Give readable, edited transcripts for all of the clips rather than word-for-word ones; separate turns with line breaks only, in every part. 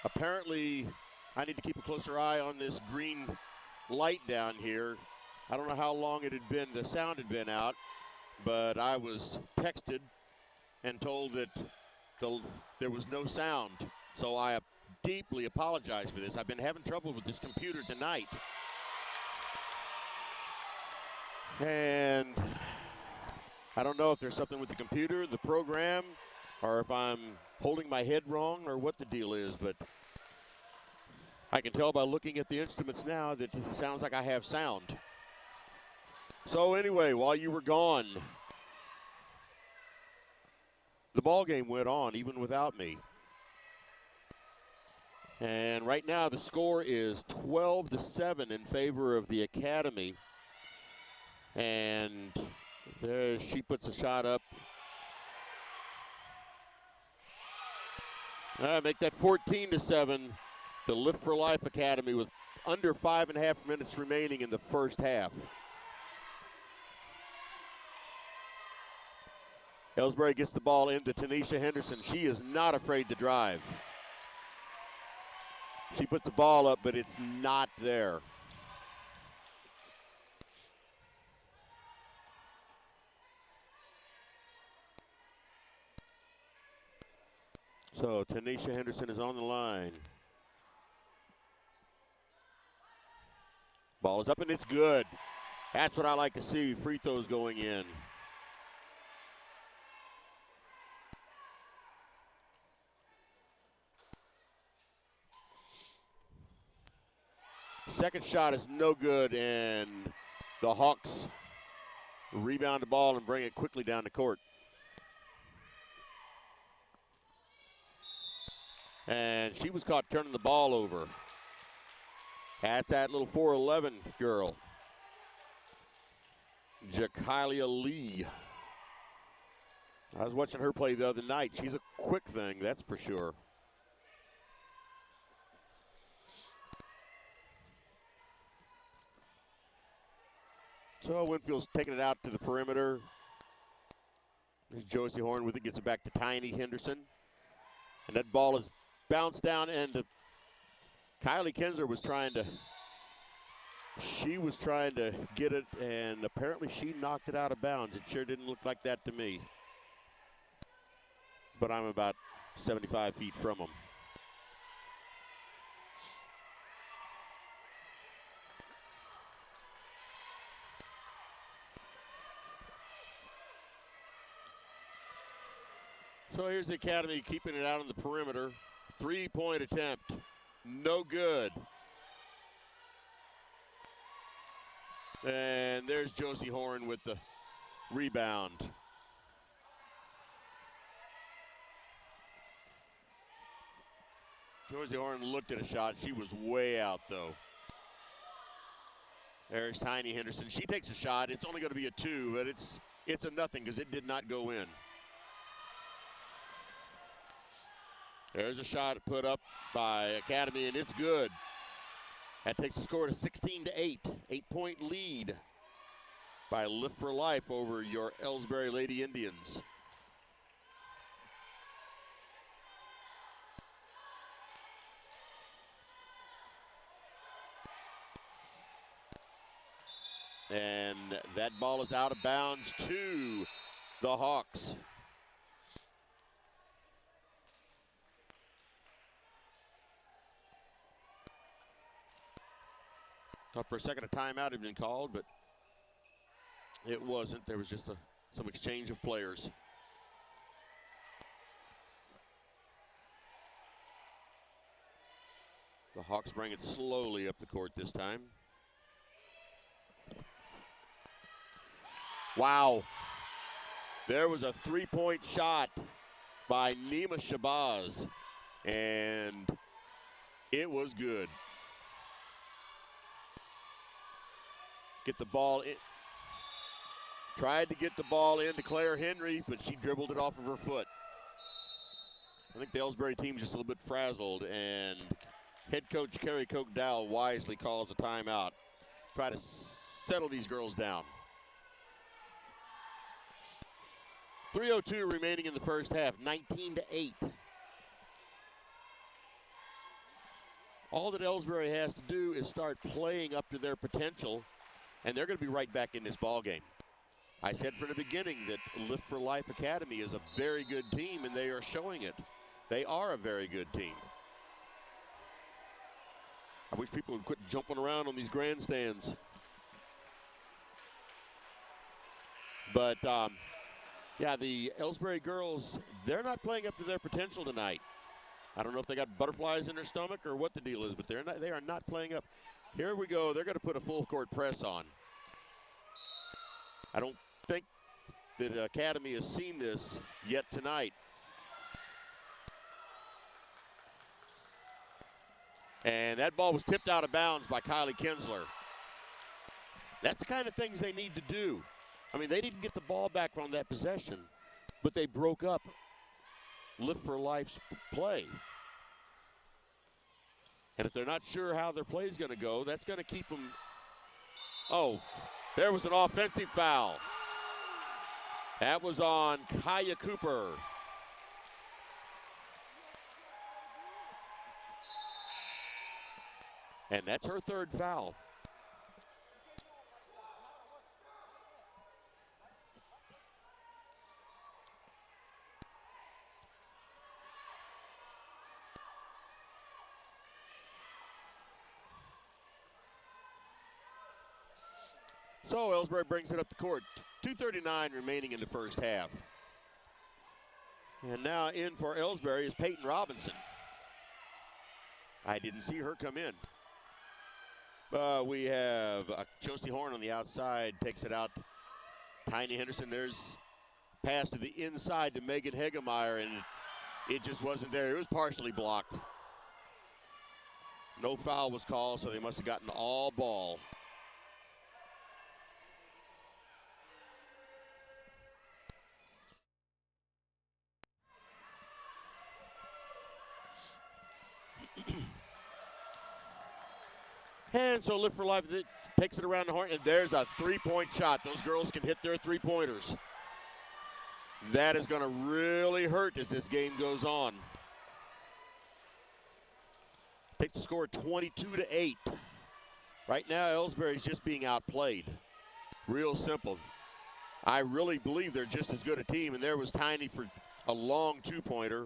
Apparently, I need to keep a closer eye on this green light down here. I don't know how long it had been, the sound had been out, but I was texted and told that there was no sound. So I deeply apologize for this. I've been having trouble with this computer tonight. And I don't know if there's something with the computer, the program, or if I'm holding my head wrong or what the deal is, but I can tell by looking at the instruments now that it sounds like I have sound. So anyway, while you were gone, the ball game went on even without me. And right now the score is 12-7 in favor of the Academy. And there she puts a shot up. Make that 14-7. The Lift for Life Academy with under 5.5 minutes remaining in the first half. Elsberry gets the ball into Tanisha Henderson. She is not afraid to drive. She puts the ball up, but it's not there. So Tanisha Henderson is on the line. Ball is up and it's good. That's what I like to see, free throws going in. Second shot is no good, and the Hawks rebound the ball and bring it quickly down the court. And she was caught turning the ball over. That's that little 4'11" girl, Ja'Kylia Lee. I was watching her play the other night. She's a quick thing, that's for sure. So Winfield's taking it out to the perimeter. There's Josie Horn with it, gets it back to Tiny Henderson. And that ball is bounced down, and Kylie Kinzer was trying to get it, and apparently she knocked it out of bounds. It sure didn't look like that to me. But I'm about 75 feet from them. So here's the Academy keeping it out on the perimeter. 3-point attempt, no good. And there's Josie Horn with the rebound. Josie Horn looked at a shot. She was way out, though. There's Tiny Henderson. She takes a shot. It's only going to be a 2, but it's a nothing because it did not go in. There's a shot put up by Academy, and it's good. That takes the score to 16-8. 8-point lead by Lift for Life over your Elsberry Lady Indians. And that ball is out of bounds to the Hawks. Thought for a second a timeout had been called, but it wasn't. There was just some exchange of players. The Hawks bring it slowly up the court this time. Wow. There was a 3-point shot by Nima Shabazz, and it was good. Get the ball in. Tried to get the ball into Claire Henry, but she dribbled it off of her foot. I think the Elsberry team's just a little bit frazzled, and head coach Kerry Koch-Dow wisely calls a timeout. Try to settle these girls down. 3:02 remaining in the first half, 19-8. All that Elsberry has to do is start playing up to their potential, and they're going to be right back in this ball game. I said from the beginning that Lift for Life Academy is a very good team, and they are showing it. They are a very good team. I wish people would quit jumping around on these grandstands. But, yeah, the Elsberry girls, they're not playing up to their potential tonight. I don't know if they got butterflies in their stomach or what the deal is, but they are not playing up. Here we go. They're going to put a full court press on. I don't think that Academy has seen this yet tonight. And that ball was tipped out of bounds by Kylie Kinsler. That's the kind of things they need to do. I mean, they didn't get the ball back on that possession, but they broke up Lift for Life's play. And if they're not sure how their play is going to go, that's going to keep them. Oh, there was an offensive foul. That was on Kaya Cooper. And that's her third foul. So Elsberry brings it up the court. 2:39 remaining in the first half. And now in for Elsberry is Peyton Robinson. I didn't see her come in. We have Josie Horn on the outside, takes it out. Tiny Henderson, there's pass to the inside to Megan Hegemeyer, and it just wasn't there. It was partially blocked. No foul was called, so they must have gotten all ball. And so Lift for Life takes it around the horn, and there's a three-point shot. Those girls can hit their three-pointers. That is going to really hurt as this game goes on. Takes the score 22-8. Right now, Elsberry is just being outplayed. Real simple. I really believe they're just as good a team, and there was Tiny for a long two-pointer.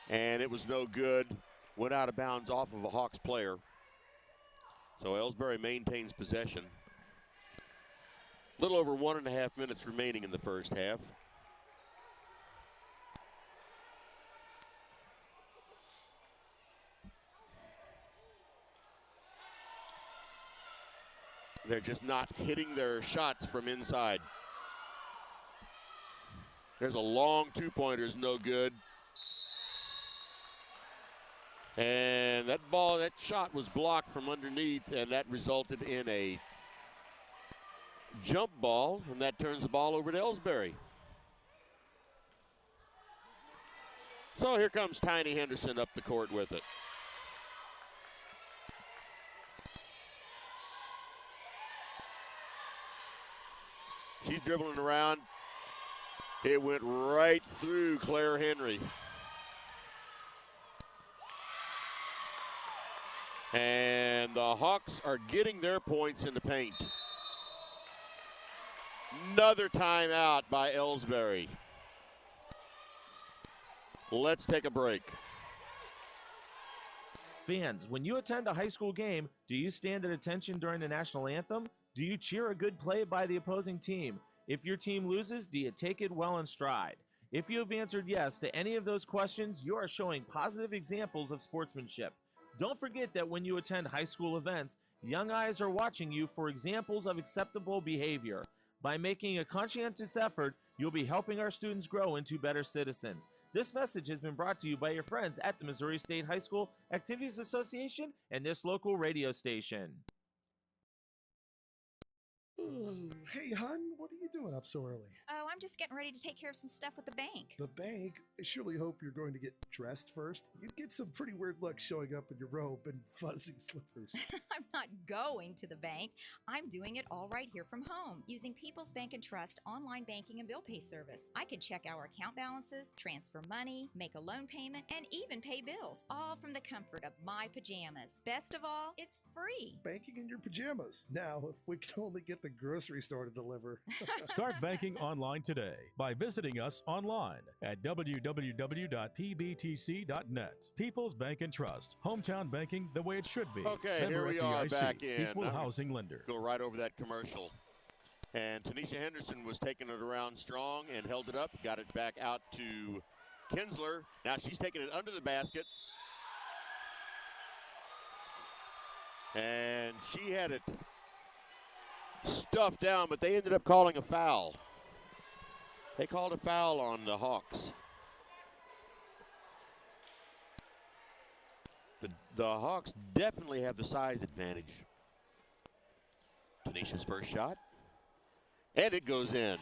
And it was no good. Went out of bounds off of a Hawks player. So Elsberry maintains possession. A little over 1.5 minutes remaining in the first half. They're just not hitting their shots from inside. There's a long two-pointer, is no good. And that shot was blocked from underneath, and that resulted in a jump ball, and that turns the ball over to Elsberry. So here comes Tiny Henderson up the court with it. She's dribbling around. It went right through Claire Henry. And the Hawks are getting their points in the paint. Another timeout by Elsberry. Let's take a break.
Fans, when you attend a high school game, do you stand at attention during the national anthem? Do you cheer a good play by the opposing team? If your team loses, do you take it well in stride? If you have answered yes to any of those questions, you are showing positive examples of sportsmanship. Don't forget that when you attend high school events, young eyes are watching you for examples of acceptable behavior. By making a conscientious effort, you'll be helping our students grow into better citizens. This message has been brought to you by your friends at the Missouri State High School Activities Association and this local radio station.
Hey, hon, what are you doing up so early?
Oh,
I'm just getting ready to take care of some stuff with the bank.
The bank? I surely hope you're going to get dressed first. You'd get some pretty weird luck showing up in your robe and fuzzy slippers.
I'm not going to the bank. I'm doing it all right here from home using People's Bank and Trust online banking and bill pay service. I can check our account balances, transfer money, make a loan payment, and even pay bills, all from the comfort of my pajamas. Best of all, it's free.
Banking in your pajamas. Now, if we could only get the grocery store to deliver.
Start banking online today by visiting us online at www.pbtc.net. People's Bank and Trust. Hometown banking the way it should be.
Okay,
Member
here we are
FDIC,
back in.
Equal housing lender.
Go right over that commercial. And Tanisha Henderson was taking it around strong and held it up, got it back out to Kinsler. Now she's taking it under the basket. And she had it stuffed down, but they ended up calling a foul. They called a foul on the Hawks. The Hawks definitely have the size advantage. Tanisha's first shot, and it goes in.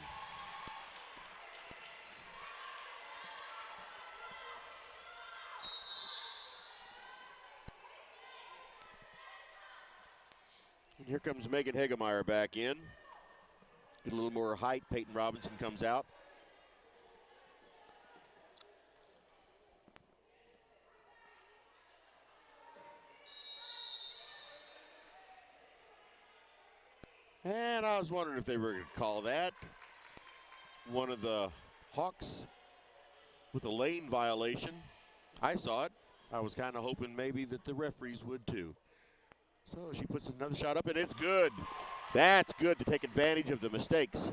And here comes Megan Hegemeyer back in. Get a little more height. Peyton Robinson comes out. And I was wondering if they were going to call that. One of the Hawks with a lane violation. I saw it. I was kind of hoping maybe that the referees would too. So she puts another shot up, and it's good. That's good to take advantage of the mistakes.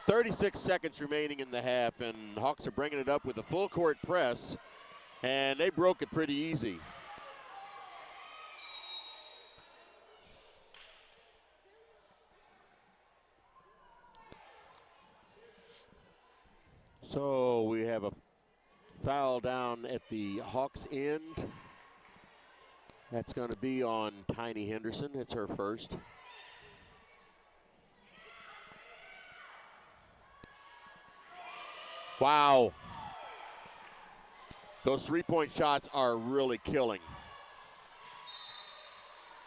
36 seconds remaining in the half, and Hawks are bringing it up with a full court press, and they broke it pretty easy. So we have a foul down at the Hawks end. That's going to be on Tiny Henderson. It's her first. Wow. Those three-point shots are really killing.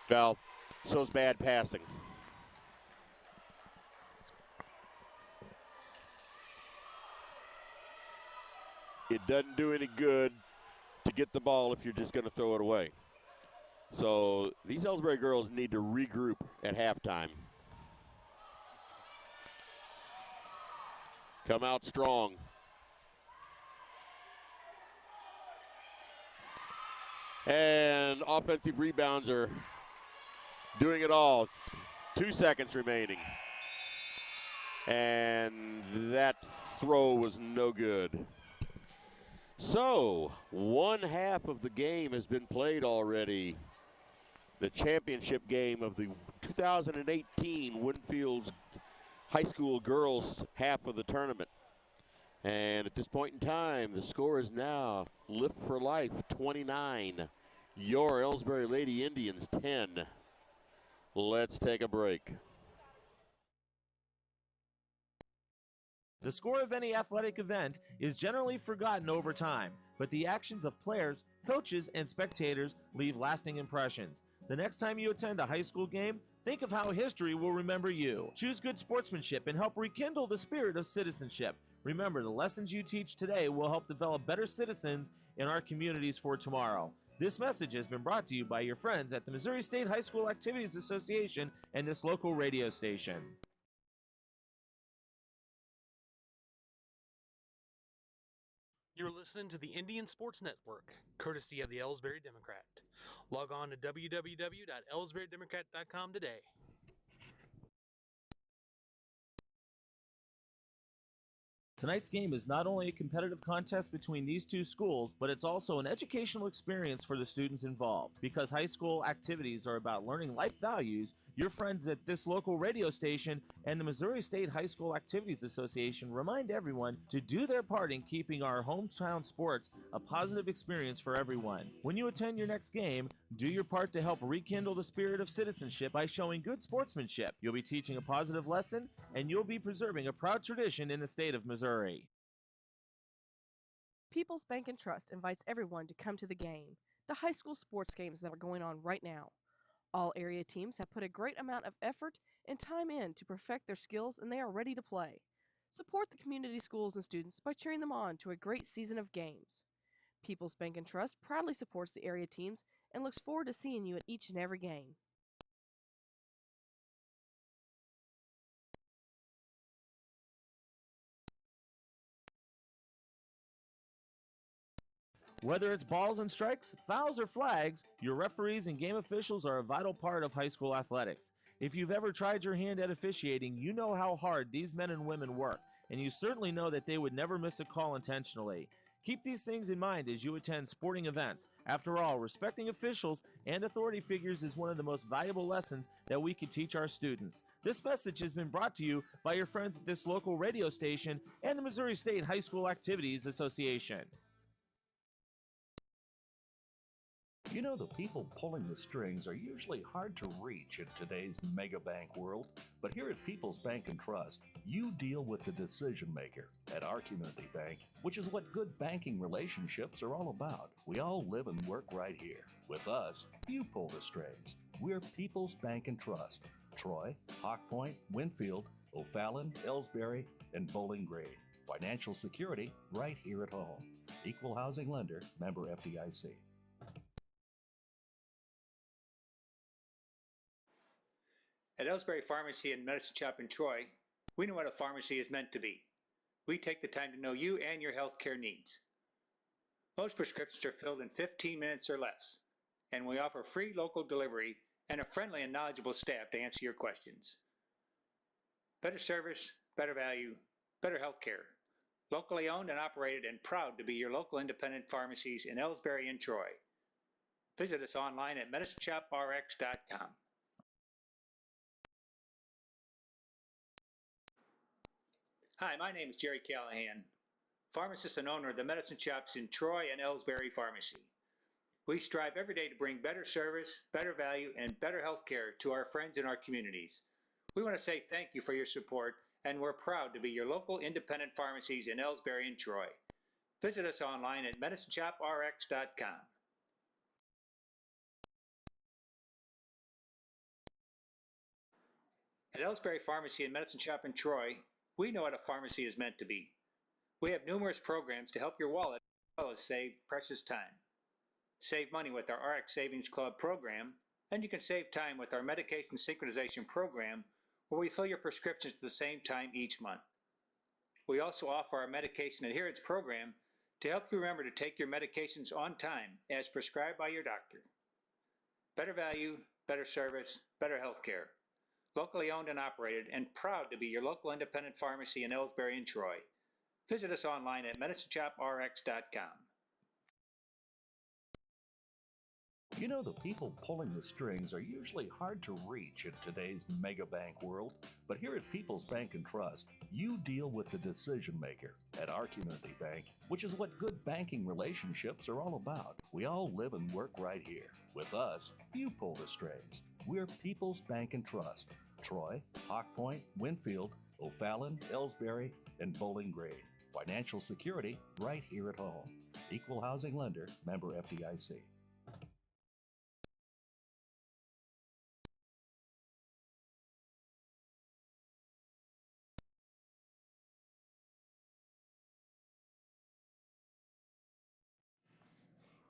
Well, so's bad passing. It doesn't do any good to get the ball if you're just going to throw it away. So these Elsberry girls need to regroup at halftime. Come out strong. And offensive rebounds are doing it all. 2 seconds remaining. And that throw was no good. So, one half of the game has been played already. The championship game of the 2018 Winfield High School girls half of the tournament. And at this point in time, the score is now Lift for Life 29, your Elsberry Lady Indians 10. Let's take a break.
The score of any athletic event is generally forgotten over time, but the actions of players, coaches, and spectators leave lasting impressions. The next time you attend a high school game, think of how history will remember you. Choose good sportsmanship and help rekindle the spirit of citizenship. Remember, the lessons you teach today will help develop better citizens in our communities for tomorrow. This message has been brought to you by your friends at the Missouri State High School Activities Association and this local radio station.
You're listening to the Indian Sports Network, courtesy of the Elsberry Democrat. Log on to www.elsberrydemocrat.com today.
Tonight's game is not only a competitive contest between these two schools, but it's also an educational experience for the students involved. Because high school activities are about learning life values, Your friends at this local radio station and the Missouri State High School Activities Association remind everyone to do their part in keeping our hometown sports a positive experience for everyone. When you attend your next game, do your part to help rekindle the spirit of citizenship by showing good sportsmanship. You'll be teaching a positive lesson, and you'll be preserving a proud tradition in the state of Missouri.
People's Bank and Trust invites everyone to come to the game, the high school sports games that are going on right now. All area teams have put a great amount of effort and time in to perfect their skills, and they are ready to play. Support the community schools and students by cheering them on to a great season of games. People's Bank and Trust proudly supports the area teams and looks forward to seeing you at each and every game.
Whether it's balls and strikes, fouls, or flags, your referees and game officials are a vital part of high school athletics. If you've ever tried your hand at officiating, you know how hard these men and women work, and you certainly know that they would never miss a call intentionally. Keep these things in mind as you attend sporting events. After all, respecting officials and authority figures is one of the most valuable lessons that we can teach our students. This message has been brought to you by your friends at this local radio station and the Missouri State High School Activities Association.
You know, the people pulling the strings are usually hard to reach in today's mega bank world, but here at People's Bank and Trust, you deal with the decision maker. At our community bank, which is what good banking relationships are all about, we all live and work right here. With us, you pull the strings. We're People's Bank and Trust. Troy, Hawk Point, Winfield, O'Fallon, Elsberry, and Bowling Green. Financial security right here at home. Equal housing lender, member FDIC.
At Elsberry Pharmacy and Medicine Shop in Troy, we know what a pharmacy is meant to be. We take the time to know you and your healthcare needs. Most prescriptions are filled in 15 minutes or less, and we offer free local delivery and a friendly and knowledgeable staff to answer your questions. Better service, better value, better healthcare. Locally owned and operated and proud to be your local independent pharmacies in Elsberry and Troy. Visit us online at medicineshoprx.com. Hi, my name is Jerry Callahan, pharmacist and owner of the medicine shops in Troy and Elsberry Pharmacy. We strive every day to bring better service, better value, and better health care to our friends in our communities. We want to say thank you for your support, and we're proud to be your local independent pharmacies in Elsberry and Troy. Visit us online at medicineshoprx.com. At Elsberry Pharmacy and Medicine Shop in Troy, we know what a pharmacy is meant to be. We have numerous programs to help your wallet as well as save precious time. Save money with our RX Savings Club program, and you can save time with our medication synchronization program, where we fill your prescriptions at the same time each month. We also offer our medication adherence program to help you remember to take your medications on time as prescribed by your doctor. Better value, better service, better health care. Locally owned and operated, and proud to be your local independent pharmacy in Elsberry and Troy. Visit us online at medicineshoprx.com.
You know, the people pulling the strings are usually hard to reach in today's mega bank world, but here at People's Bank and Trust, you deal with the decision maker. At our community bank, which is what good banking relationships are all about, we all live and work right here. With us, you pull the strings. We're People's Bank and Trust. Troy, Hawk Point, Winfield, O'Fallon, Elsberry, and Bowling Green. Financial security right here at home. Equal housing lender, member FDIC.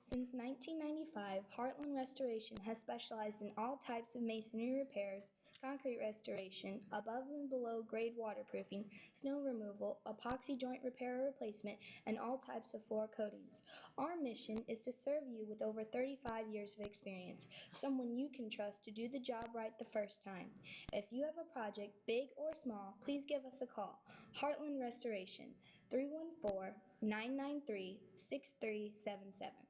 Since 1995, Heartland Restoration has specialized in all types of masonry repairs, concrete restoration, above and below grade waterproofing, snow removal, epoxy joint repair or replacement, and all types of floor coatings. Our mission is to serve you with over 35 years of experience, someone you can trust to do the job right the first time. If you have a project, big or small, please give us a call. Heartland Restoration, 314-993-6377.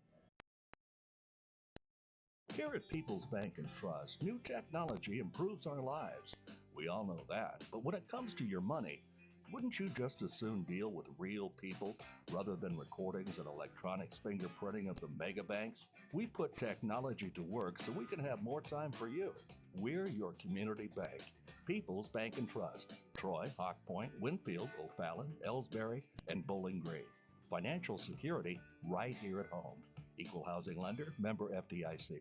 Here at People's Bank and Trust, new technology improves our lives. We all know that, but when it comes to your money, wouldn't you just as soon deal with real people rather than recordings and electronics fingerprinting of the mega banks? We put technology to work so we can have more time for you. We're your community bank. People's Bank and Trust. Troy, Hawk Point, Winfield, O'Fallon, Elsberry, and Bowling Green. Financial security right here at home. Equal housing lender, member FDIC.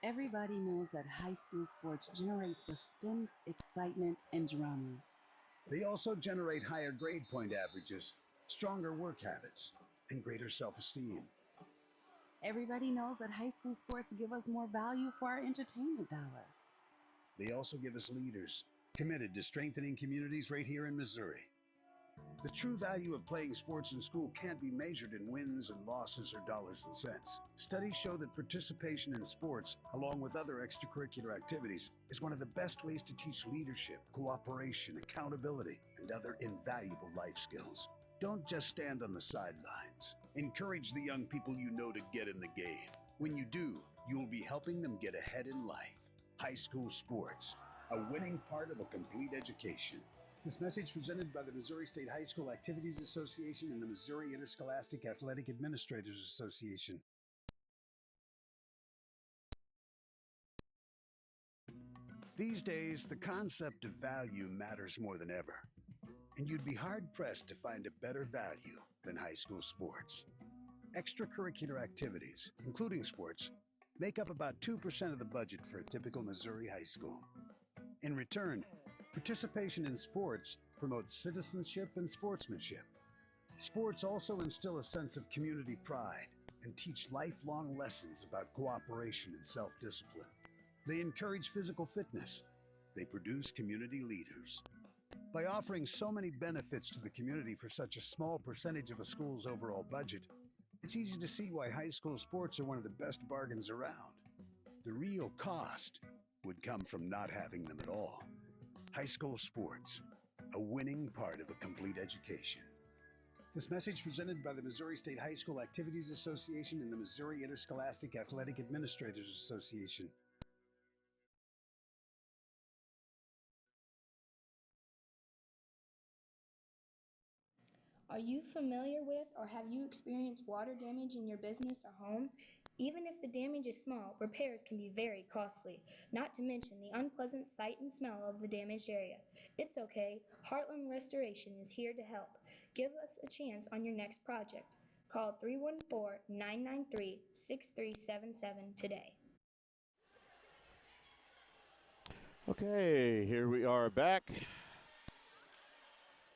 Everybody knows that high school sports generate suspense, excitement, and drama.
They also generate higher grade point averages, stronger work habits, and greater self-esteem.
Everybody knows that high school sports give us more value for our entertainment dollar.
They also give us leaders committed to strengthening communities right here in Missouri. The true value of playing sports in school can't be measured in wins and losses or dollars and cents. Studies show that participation in sports, along with other extracurricular activities, is one of the best ways to teach leadership, cooperation, accountability, and other invaluable life skills. Don't just stand on the sidelines. Encourage the young people you know to get in the game. When you do, you'll be helping them get ahead in life. High school sports, a winning part of a complete education. This message presented by the Missouri State High School Activities Association and the Missouri Interscholastic Athletic Administrators Association. These days, the concept of value matters more than ever, and you'd be hard-pressed to find a better value than high school sports. Extracurricular activities, including sports, make up about 2% of the budget for a typical Missouri high school. In return, participation in sports promotes citizenship and sportsmanship. Sports also instill a sense of community pride and teach lifelong lessons about cooperation and self-discipline. They encourage physical fitness. They produce community leaders. By offering so many benefits to the community for such a small percentage of a school's overall budget, it's easy to see why high school sports are one of the best bargains around. The real cost would come from not having them at all. High school sports, a winning part of a complete education. This message presented by the Missouri State High School Activities Association and the Missouri Interscholastic Athletic Administrators Association.
Are you familiar with or have you experienced water damage in your business or home? Even if the damage is small, repairs can be very costly, not to mention the unpleasant sight and smell of the damaged area. It's okay, Heartland Restoration is here to help. Give us a chance on your next project. Call 314-993-6377 today.
Okay, here we are back.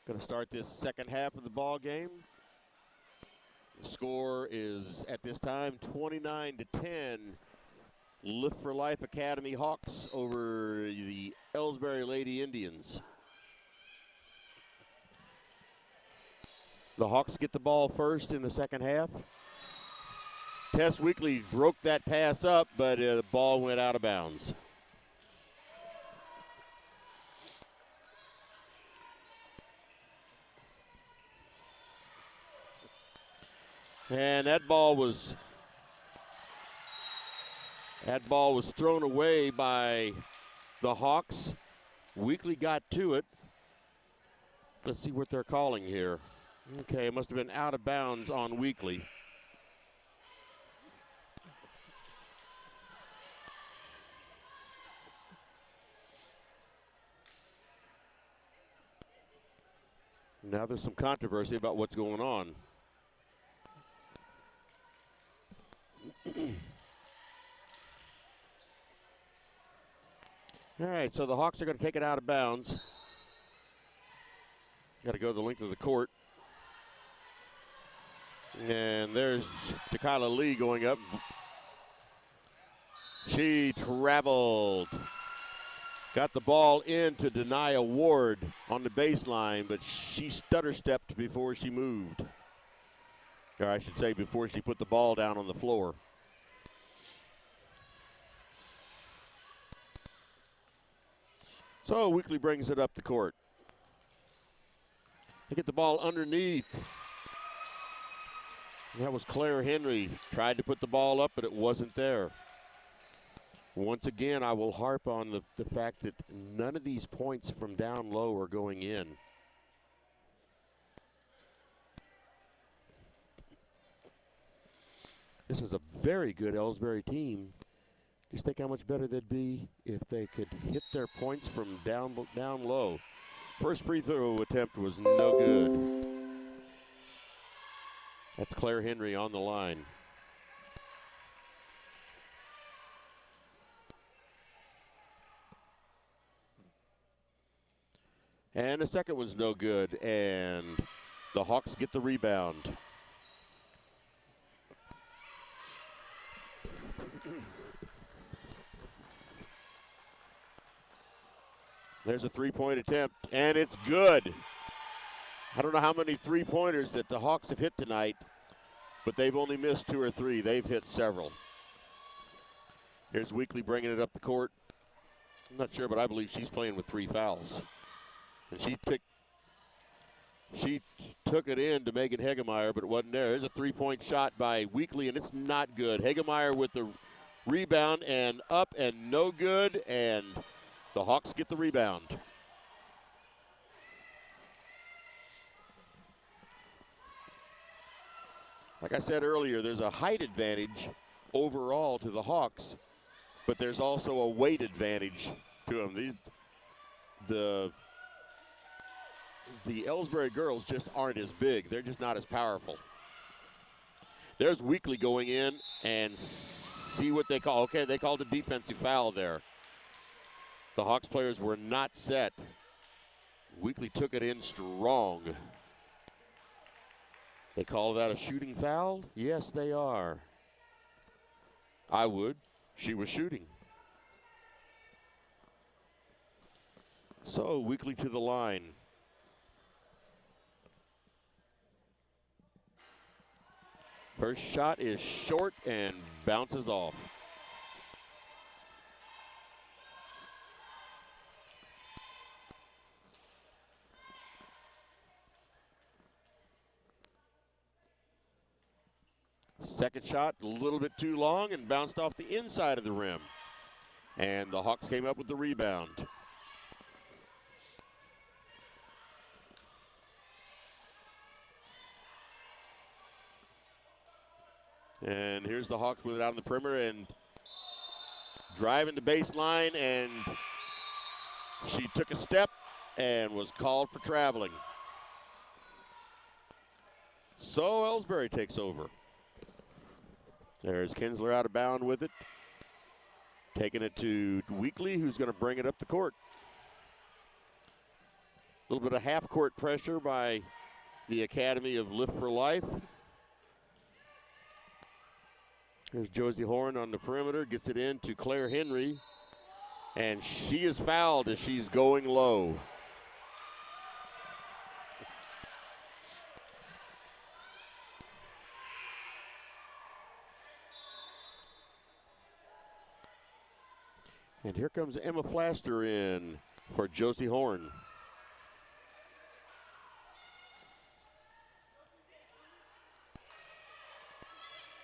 Going to start this second half of the ball game. The score is at this time 29-10. Lift for Life Academy Hawks over the Elsberry Lady Indians. The Hawks get the ball first in the second half. Tess Weekly broke that pass up, but the ball went out of bounds. And that ball was thrown away by the Hawks. Weekly got to it. Let's see what they're calling here. Okay, it must have been out of bounds on Weekly. Now there's some controversy about what's going on. All right, so the Hawks are going to take it out of bounds. Got to go the length of the court. And there's Takala Lee going up. She traveled. Got the ball in to Denia Ward on the baseline, but she stutter-stepped before she moved. Or I should say before she put the ball down on the floor. So Weekly brings it up the court. They get the ball underneath That was Claire Henry. Tried to put the ball up, but it wasn't there. Once again, I will harp on the fact that none of these points from down low are going in. This is a very good Elsberry team. Just think how much better they'd be if they could hit their points from down low. First free throw attempt was no good. That's Claire Henry on the line. And the second one's no good, and the Hawks get the rebound. There's a three-point attempt, and it's good. I don't know how many three-pointers that the Hawks have hit tonight, but they've only missed 2 or 3. They've hit several. Here's Weekly bringing it up the court. I'm not sure, but I believe she's playing with 3 fouls. And she took it in to Megan Hegemeyer, but it wasn't there. There's a three-point shot by Weekly, and it's not good. Hegemeyer with the rebound, and up and no good, and the Hawks get the rebound. Like I said earlier, there's a height advantage overall to the Hawks, but there's also a weight advantage to them. The Elsberry girls just aren't as big. They're just not as powerful. There's Weekly going in, and see what they call. Okay, they called a defensive foul there. The Hawks players were not set. Weekly took it in strong. They call that a shooting foul? Yes, they are. I would. She was shooting. So, Weekly to the line. First shot is short and bounces off. Second shot, a little bit too long and bounced off the inside of the rim. And the Hawks came up with the rebound. And here's the Hawks with it out on the perimeter and driving the baseline, and she took a step and was called for traveling. So Elsberry takes over. There's Kinsler out of bound with it. Taking it to Weekly, who's going to bring it up the court. A little bit of half-court pressure by the Academy of Lift for Life. Here's Josie Horn on the perimeter, gets it in to Claire Henry, and she is fouled as she's going low. And here comes Emma Flaster in for Josie Horn.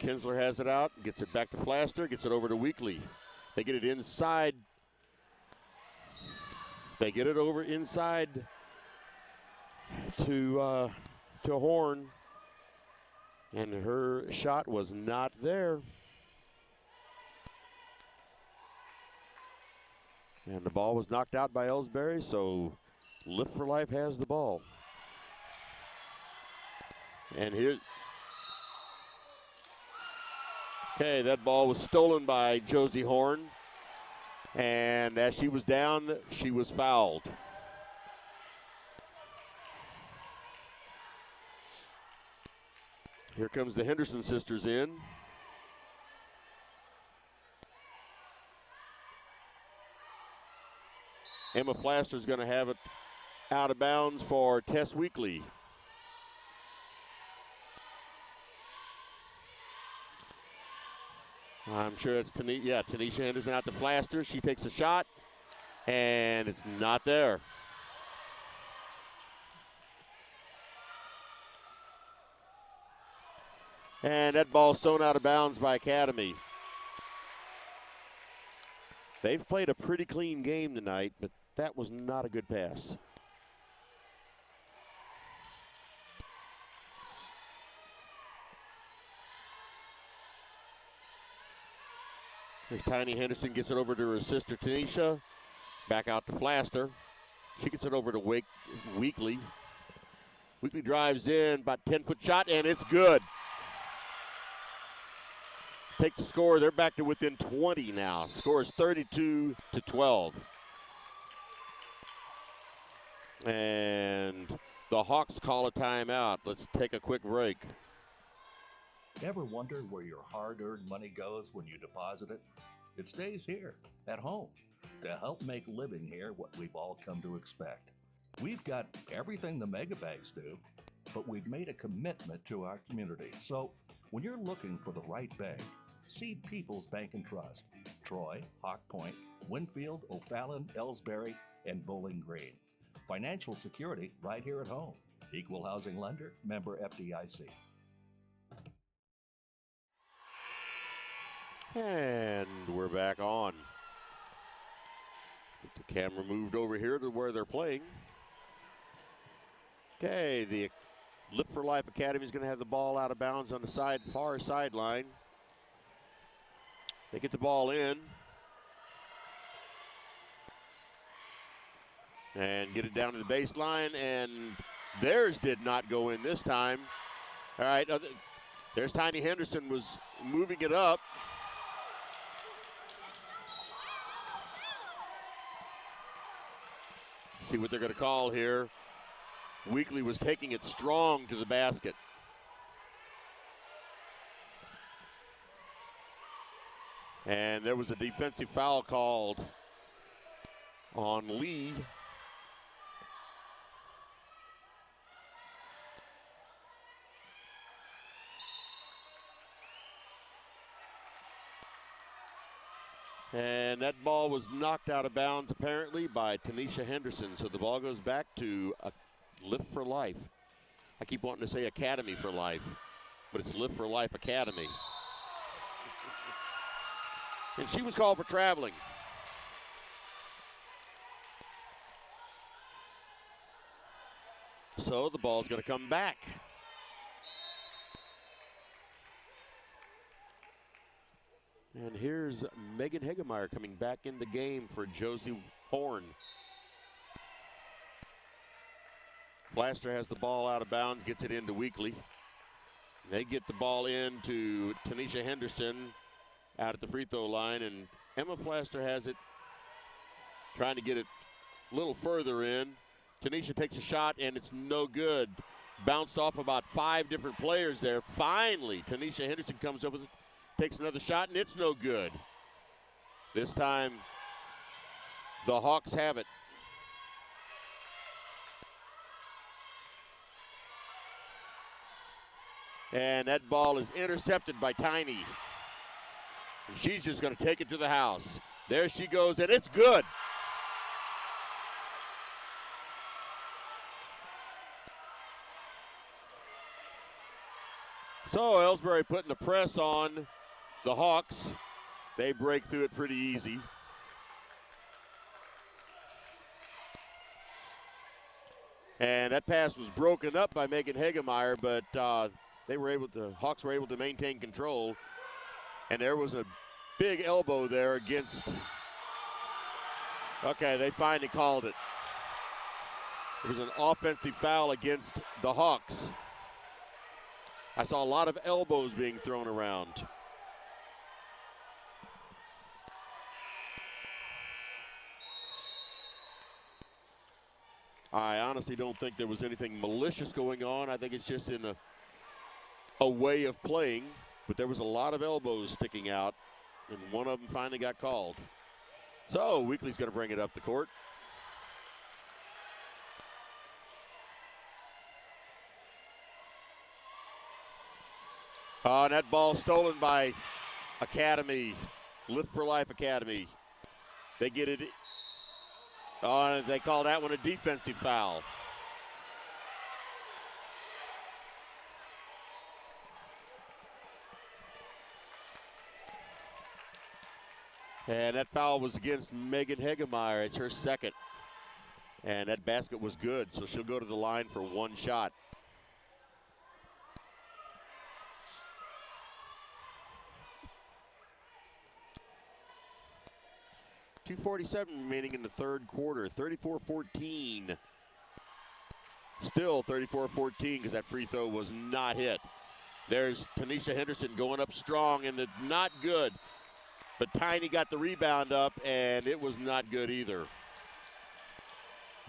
Kinsler has it out, gets it back to Flaster, gets it over to Weekly. They get it inside. They get it over inside to Horn. And her shot was not there. And the ball was knocked out by Elsberry, so Lift for Life has the ball. And here, okay, that ball was stolen by Josie Horn. And as she was down, she was fouled. Here comes the Henderson sisters in. Emma Flaster's going to have it out of bounds for Tess Weekly. I'm sure it's Tanisha Henderson out to Flaster. She takes a shot, and it's not there. And that ball's thrown out of bounds by Academy. They've played a pretty clean game tonight, but that was not a good pass. Here's Tiny Henderson, gets it over to her sister Tanisha. Back out to Flaster. She gets it over to Weekly. Weekly drives in, about 10-foot shot, and it's good. Takes the score. They're back to within 20 now. Score is 32-12. And the Hawks call a timeout. Let's take a quick break.
Ever wonder where your hard-earned money goes when you deposit it? It stays here, at home, to help make living here what we've all come to expect. We've got everything the mega banks do, but we've made a commitment to our community. So when you're looking for the right bank, see People's Bank and Trust. Troy, Hawk Point, Winfield, O'Fallon, Elsberry, and Bowling Green. Financial security right here at home. Equal housing lender, member FDIC.
And we're back on. Get the camera moved over here to where they're playing. Okay, the Live for Life Academy is going to have the ball out of bounds on the far sideline. They get the ball in. And get it down to the baseline, and theirs did not go in this time. All right, there's Tiny Henderson was moving it up. See what they're going to call here. Weekly was taking it strong to the basket. And there was a defensive foul called on Lee. And that ball was knocked out of bounds apparently by Tanisha Henderson. So the ball goes back to Live for Life. I keep wanting to say Academy for Life, but it's Live for Life Academy. And she was called for traveling. So the ball's going to come back. And here's Megan Hegemeyer coming back in the game for Josie Horn. Flaster has the ball out of bounds, gets it into Weekly. They get the ball into Tanisha Henderson out at the free throw line, and Emma Flaster has it, trying to get it a little further in. Tanisha takes a shot, and it's no good. Bounced off about 5 different players there. Finally, Tanisha Henderson comes up with it. Takes another shot, and it's no good. This time, the Hawks have it. And that ball is intercepted by Tiny. And she's just going to take it to the house. There she goes, and it's good. So Elsberry putting the press on the Hawks. They break through it pretty easy. And that pass was broken up by Megan Hegemeyer, but Hawks were able to maintain control. And there was a big elbow there against. Okay, they finally called it. It was an offensive foul against the Hawks. I saw a lot of elbows being thrown around. I honestly don't think there was anything malicious going on. I think it's just in a way of playing, but there was a lot of elbows sticking out, and one of them finally got called. So Weekly's going to bring it up the court. And that ball stolen by Academy, Live for Life Academy. They get it. They call that one a defensive foul. And that foul was against Megan Hegemeyer. It's her second. And that basket was good, so she'll go to the line for one shot. .247 remaining in the third quarter, 34-14. Still 34-14 because that free throw was not hit. There's Tanisha Henderson going up strong and not good. But Tiny got the rebound up and it was not good either.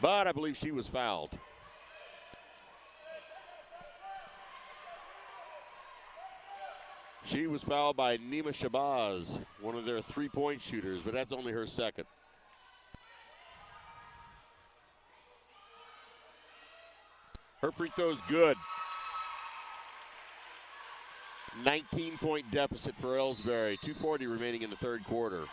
But I believe she was fouled. She was fouled by Nima Shabazz, one of their three-point shooters, but that's only her second. Her free throw's good. 19-point deficit for Elsberry. 2:40 remaining in the third quarter.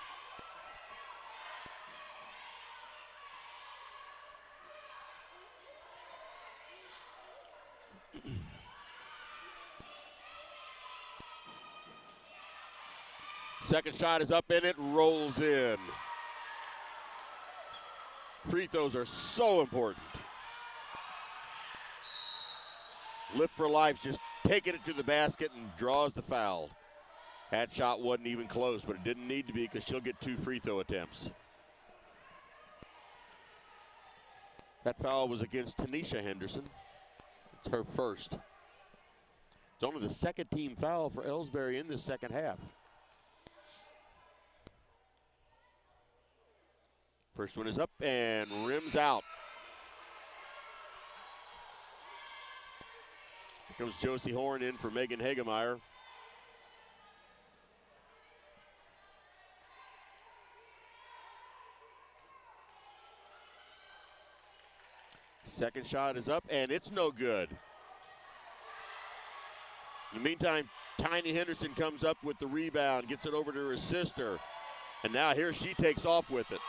Second shot is up in it, rolls in. Free throws are so important. Lift for life, just taking it to the basket and draws the foul. That shot wasn't even close, but it didn't need to be because she'll get 2 free throw attempts. That foul was against Tanisha Henderson. It's her first. It's only the second team foul for Elsberry in the second half. First one is up and rims out. Here comes Josie Horn in for Megan Hegemeyer. Second shot is up and it's no good. In the meantime, Tiny Henderson comes up with the rebound, gets it over to her sister, and now here she takes off with it.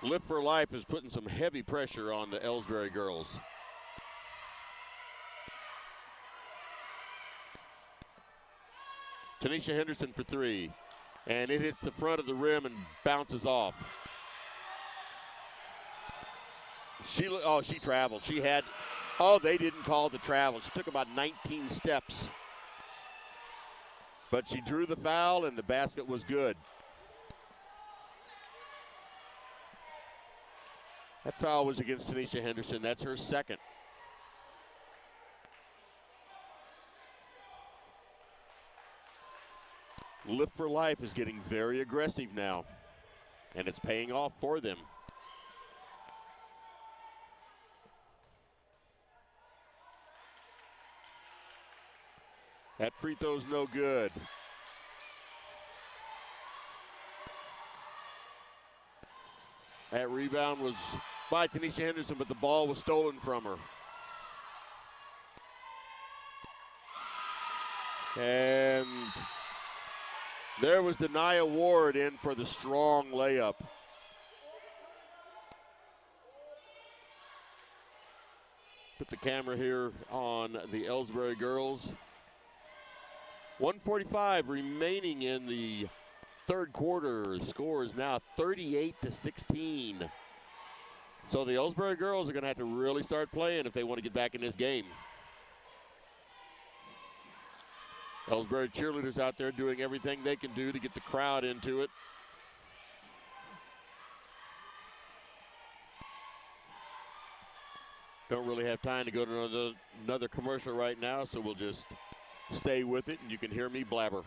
Lift for Life is putting some heavy pressure on the Elsberry girls. Tanisha Henderson for 3. And it hits the front of the rim and bounces off. She traveled. They didn't call the travel. She took about 19 steps. But she drew the foul and the basket was good. That foul was against Tanisha Henderson. That's her second. Lift for Life is getting very aggressive now, and it's paying off for them. That free throw's no good. That rebound was by Tanisha Henderson, but the ball was stolen from her. And there was Denia Ward in for the strong layup. Put the camera here on the Elsberry girls. 1:45 remaining in the third quarter. The score is now 38-16. So the Elsberry girls are going to have to really start playing if they want to get back in this game. Elsberry cheerleaders out there doing everything they can do to get the crowd into it. Don't really have time to go to another commercial right now, so we'll just stay with it and you can hear me blabber.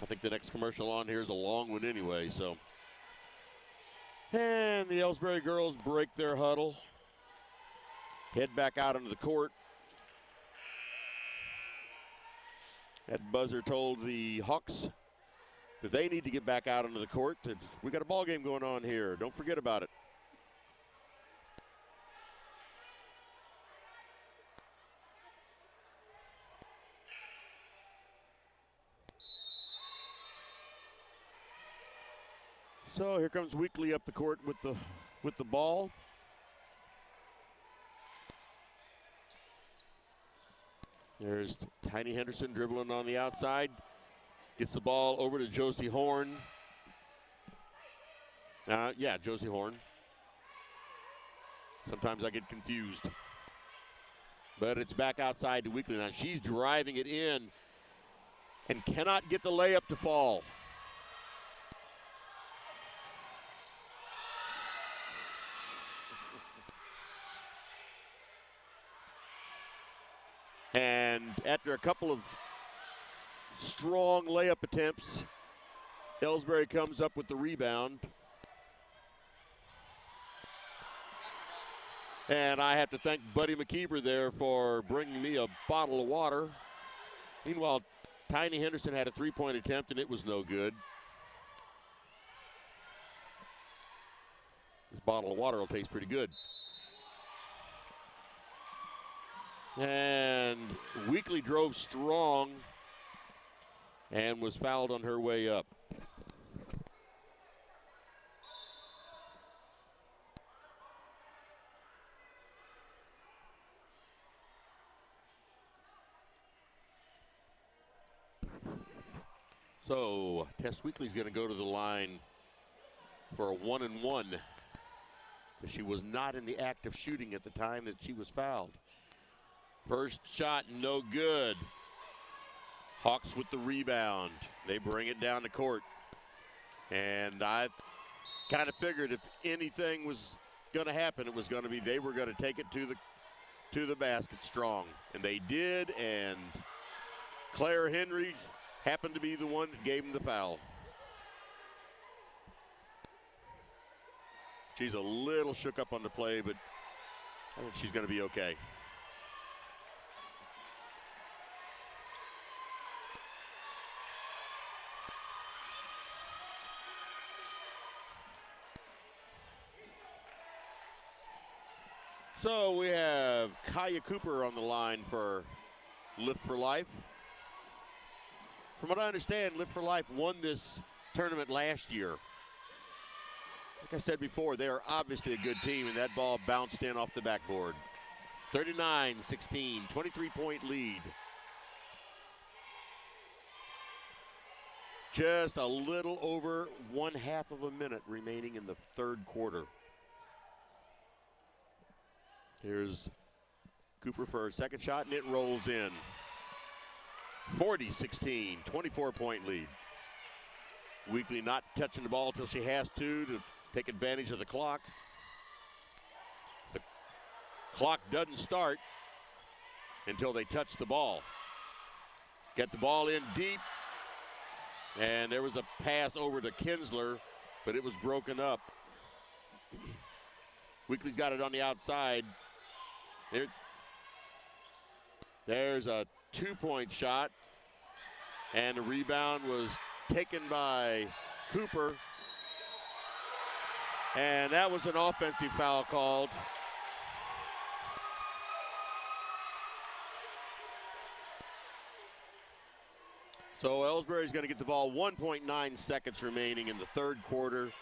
I think the next commercial on here is a long one anyway, so. And the Elsberry girls break their huddle, head back out onto the court. That buzzer told the Hawks that they need to get back out onto the court. We got a ball game going on here. Don't forget about it. So here comes Weekly up the court with the ball. There's Tiny Henderson dribbling on the outside. Gets the ball over to Josie Horn. Josie Horn. Sometimes I get confused. But it's back outside to Weekly now. She's driving it in and cannot get the layup to fall. And after a couple of strong layup attempts, Elsberry comes up with the rebound. And I have to thank Buddy McKeever there for bringing me a bottle of water. Meanwhile, Tiny Henderson had a three-point attempt, and it was no good. This bottle of water will taste pretty good. And Weekly drove strong and was fouled on her way up. So Tess Weekly's going to go to the line for a 1-and-1 because she was not in the act of shooting at the time that she was fouled. First shot, no good. Hawks with the rebound. They bring it down the court. And I kind of figured if anything was going to happen, it was going to be they were going to take it to the basket strong. And they did, and Claire Henry happened to be the one that gave him the foul. She's a little shook up on the play, but I think she's going to be okay. So we have Kaya Cooper on the line for Lift for Life. From what I understand, Lift for Life won this tournament last year. Like I said before, they are obviously a good team, and that ball bounced in off the backboard. 39-16, 23-point lead. Just a little over 1/2 of a minute remaining in the third quarter. Here's Cooper for her second shot, and it rolls in. 40-16, 24-point lead. Weekly not touching the ball until she has to take advantage of the clock. The clock doesn't start until they touch the ball. Get the ball in deep, and there was a pass over to Kinsler, but it was broken up. Weekly's got it on the outside. There's a 2-point shot, and the rebound was taken by Cooper, and that was an offensive foul called. So Elsberry's going to get the ball. 1.9 seconds remaining in the third quarter.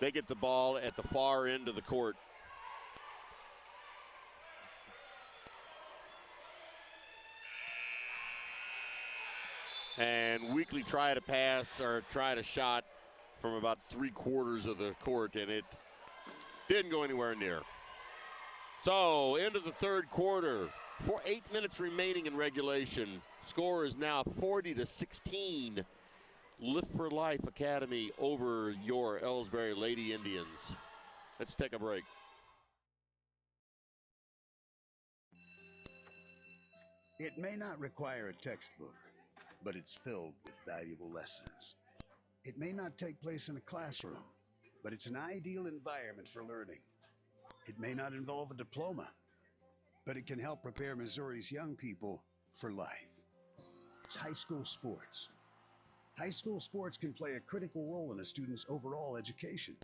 They get the ball at the far end of the court. And Weekly tried to pass or tried a shot from about 3/4 of the court, and it didn't go anywhere near. So, end of the third quarter, 8 minutes remaining in regulation. Score is now 40-16. Lift for Life Academy over your Elsberry Lady Indians. Let's take a break.
It may not require a textbook, but it's filled with valuable lessons. It may not take place in a classroom, but it's an ideal environment for learning. It may not involve a diploma, but it can help prepare Missouri's young people for life. It's high school sports. High school sports can play a critical role in a student's overall education.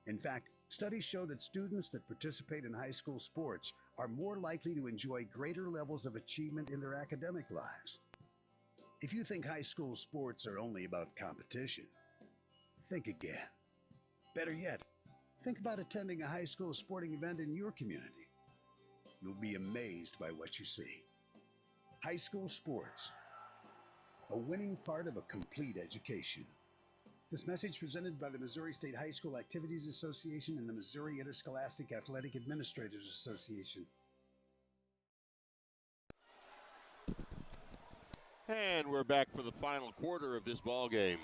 In fact, studies show that students that participate in high school sports are more likely to enjoy greater levels of achievement in their academic lives. If you think high school sports are only about competition, think again. Better yet, think about attending a high school sporting event in your community. You'll be amazed by what you see. High school sports, a winning part of a complete education. This message presented by the Missouri State High School Activities Association and the Missouri Interscholastic Athletic Administrators Association.
And we're back for the final quarter of this ball game.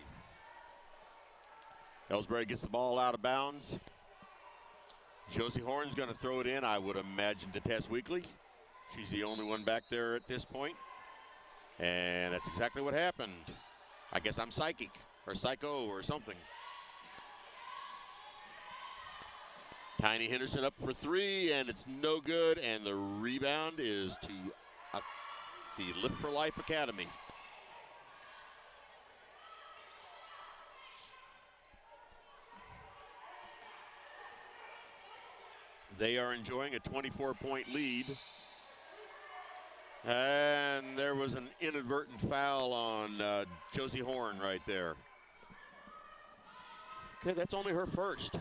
Elsberry gets the ball out of bounds. Josie Horn's going to throw it in, I would imagine, to Tess Weekly. She's the only one back there at this point. And that's exactly what happened. I guess I'm psychic or psycho or something. Tiny Henderson up for three, and it's no good. And the rebound is to the Lift for Life Academy. They are enjoying a 24-point lead. And there was an inadvertent foul on Josie Horn right there. Okay, that's only her first.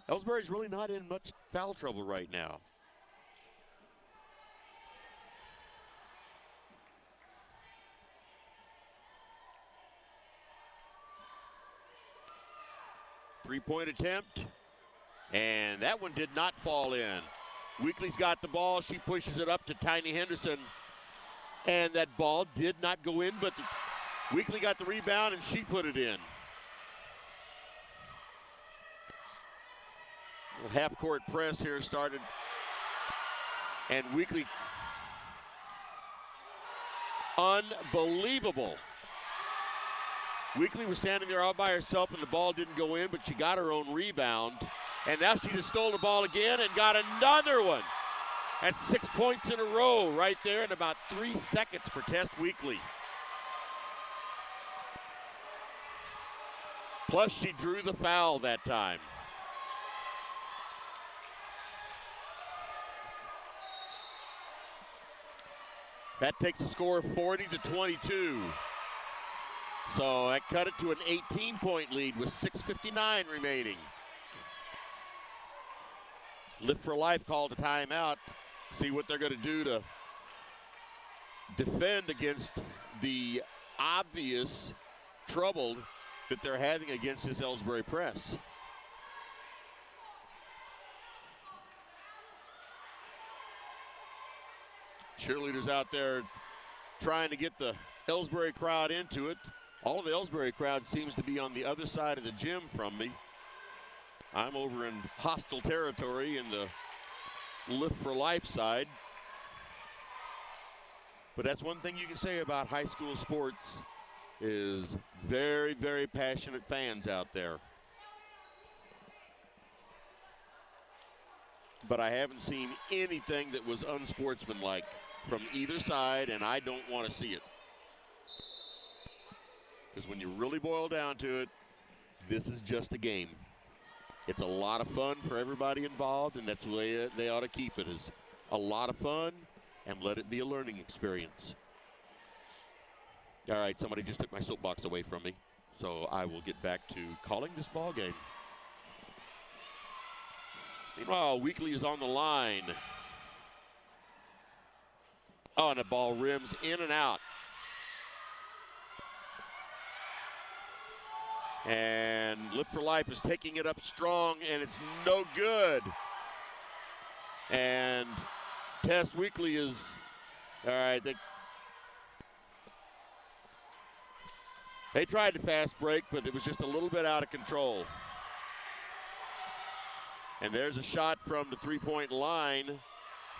Elsberry's really not in much foul trouble right now. Three-point attempt, and that one did not fall in. Weekly's got the ball. She pushes it up to Tiny Henderson, and that ball did not go in, but Weekly got the rebound, and she put it in. Half-court press here started, and Weekly, unbelievable. Weekly was standing there all by herself, and the ball didn't go in, but she got her own rebound. And now she just stole the ball again and got another one. That's 6 points in a row right there in about 3 seconds for Tess Weekly. Plus, she drew the foul that time. That takes a score of 40-22. So that cut it to an 18-point lead with 6:59 remaining. Lift for Life called a timeout. See what they're going to do to defend against the obvious trouble that they're having against this Elsberry press. Cheerleaders out there trying to get the Elsberry crowd into it. All of the Elsberry crowd seems to be on the other side of the gym from me. I'm over in hostile territory in the Lift for Life side. But that's one thing you can say about high school sports is very, very passionate fans out there. But I haven't seen anything that was unsportsmanlike from either side, and I don't want to see it. Because when you really boil down to it, this is just a game. It's a lot of fun for everybody involved, and that's the way they ought to keep it, is a lot of fun and let it be a learning experience. All right, somebody just took my soapbox away from me, so I will get back to calling this ball game. Meanwhile, Weekly is on the line. Oh, and the ball rims in and out. And Lift for Life is taking it up strong, and it's no good. And Tess Weekly is, all right, they tried to fast break, but it was just a little bit out of control. And there's a shot from the three-point line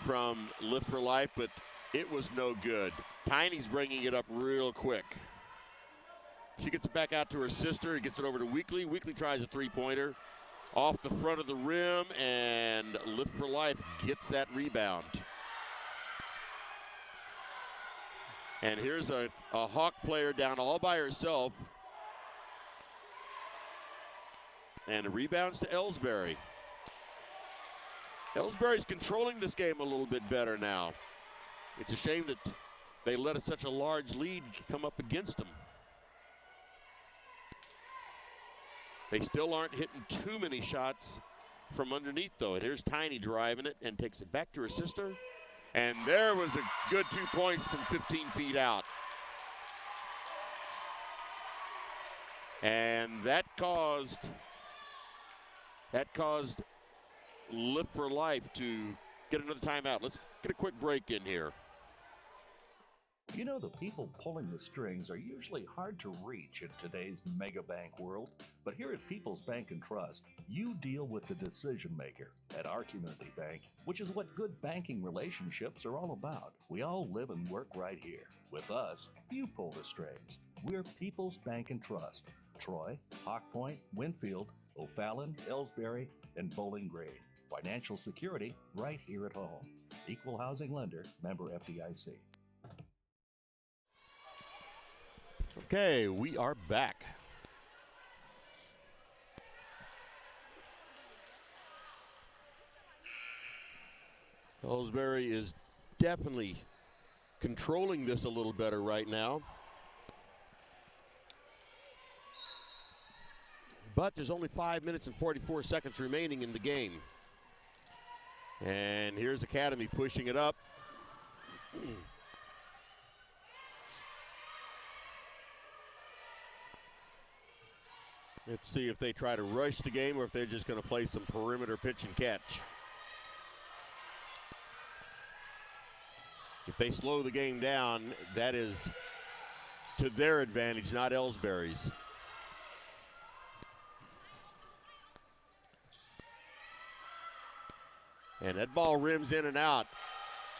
from Lift for Life, but it was no good. Tiny's bringing it up real quick. She gets it back out to her sister. He gets it over to Weekly. Weekly tries a three-pointer off the front of the rim, and Lift for Life gets that rebound. And here's a Hawk player down all by herself. And it rebounds to Elsberry. Elsberry's controlling this game a little bit better now. It's a shame that they let such a large lead come up against them. They still aren't hitting too many shots from underneath, though. And here's Tiny driving it and takes it back to her sister. And there was a good 2 points from 15 feet out. And that caused Lift for Life to get another timeout. Let's get a quick break in here.
You know, the people pulling the strings are usually hard to reach in today's mega bank world, but here at People's Bank and Trust, you deal with the decision maker. At our community bank, which is what good banking relationships are all about, we all live and work right here. With us, you pull the strings. We're People's Bank and Trust. Troy, Hawk Point, Winfield, O'Fallon, Elsberry, and Bowling Green. Financial security right here at home. Equal housing lender, member FDIC.
Okay, we are back. Elsberry is definitely controlling this a little better right now. But there's only 5 minutes and 44 seconds remaining in the game. And here's Academy pushing it up. Let's see if they try to rush the game or if they're just going to play some perimeter pitch and catch. If they slow the game down, that is to their advantage, not Elsberry's. And that ball rims in and out.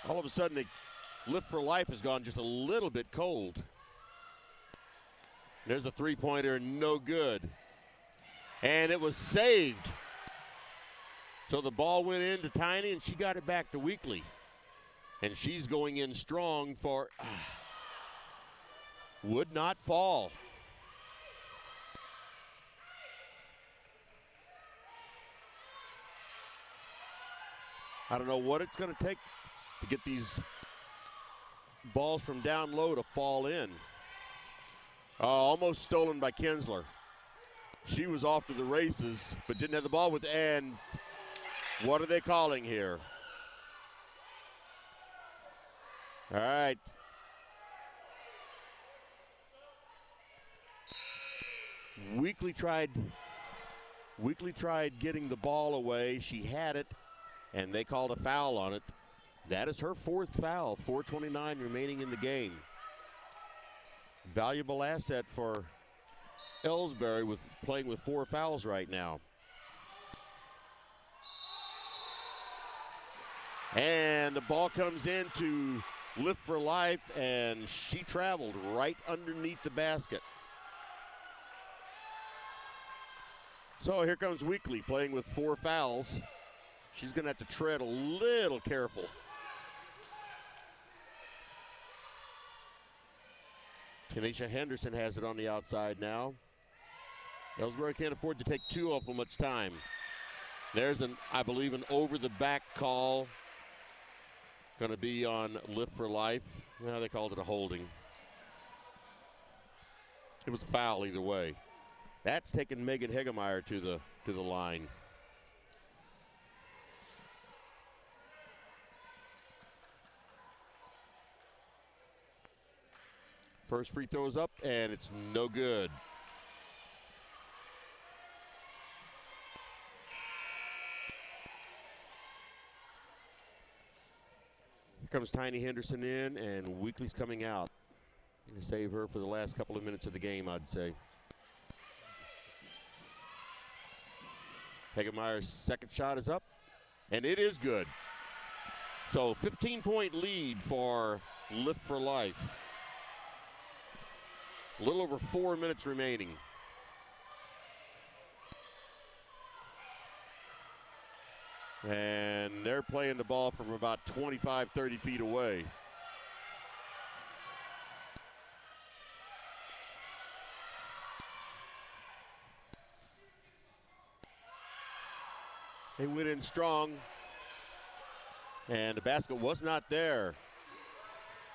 All of a sudden, the Lift for Life has gone just a little bit cold. There's a three-pointer, no good. And it was saved. So the ball went into Tiny, and she got it back to Weekly. And she's going in strong for would not fall. I don't know what it's going to take to get these balls from down low to fall in. Almost stolen by Kinsler. She was off to the races, but didn't have the ball with, and what are they calling here? All right. Weekly tried getting the ball away. She had it, and they called a foul on it. That is her fourth foul, 4:29 remaining in the game. Valuable asset for Elsberry with playing with 4 fouls right now. And the ball comes into Lift for Life, and she traveled right underneath the basket. So here comes Weekly playing with 4 fouls. She's going to have to tread a little careful. Tanisha Henderson has it on the outside now. Elsberry can't afford to take 2 awful much time. There's I believe, an over-the-back call. Going to be on Lift for Life. Well, they called it a holding. It was a foul either way. That's taken Megan Hegemeyer to the line. First free throw is up, and it's no good. Here comes Tiny Henderson in, and Weekly's coming out. Gonna save her for the last couple of minutes of the game, I'd say. Hegemeyer's second shot is up, and it is good. So 15-point lead for Lift for Life. A little over 4 minutes remaining. And they're playing the ball from about 25, 30 feet away. They went in strong, and the basket was not there.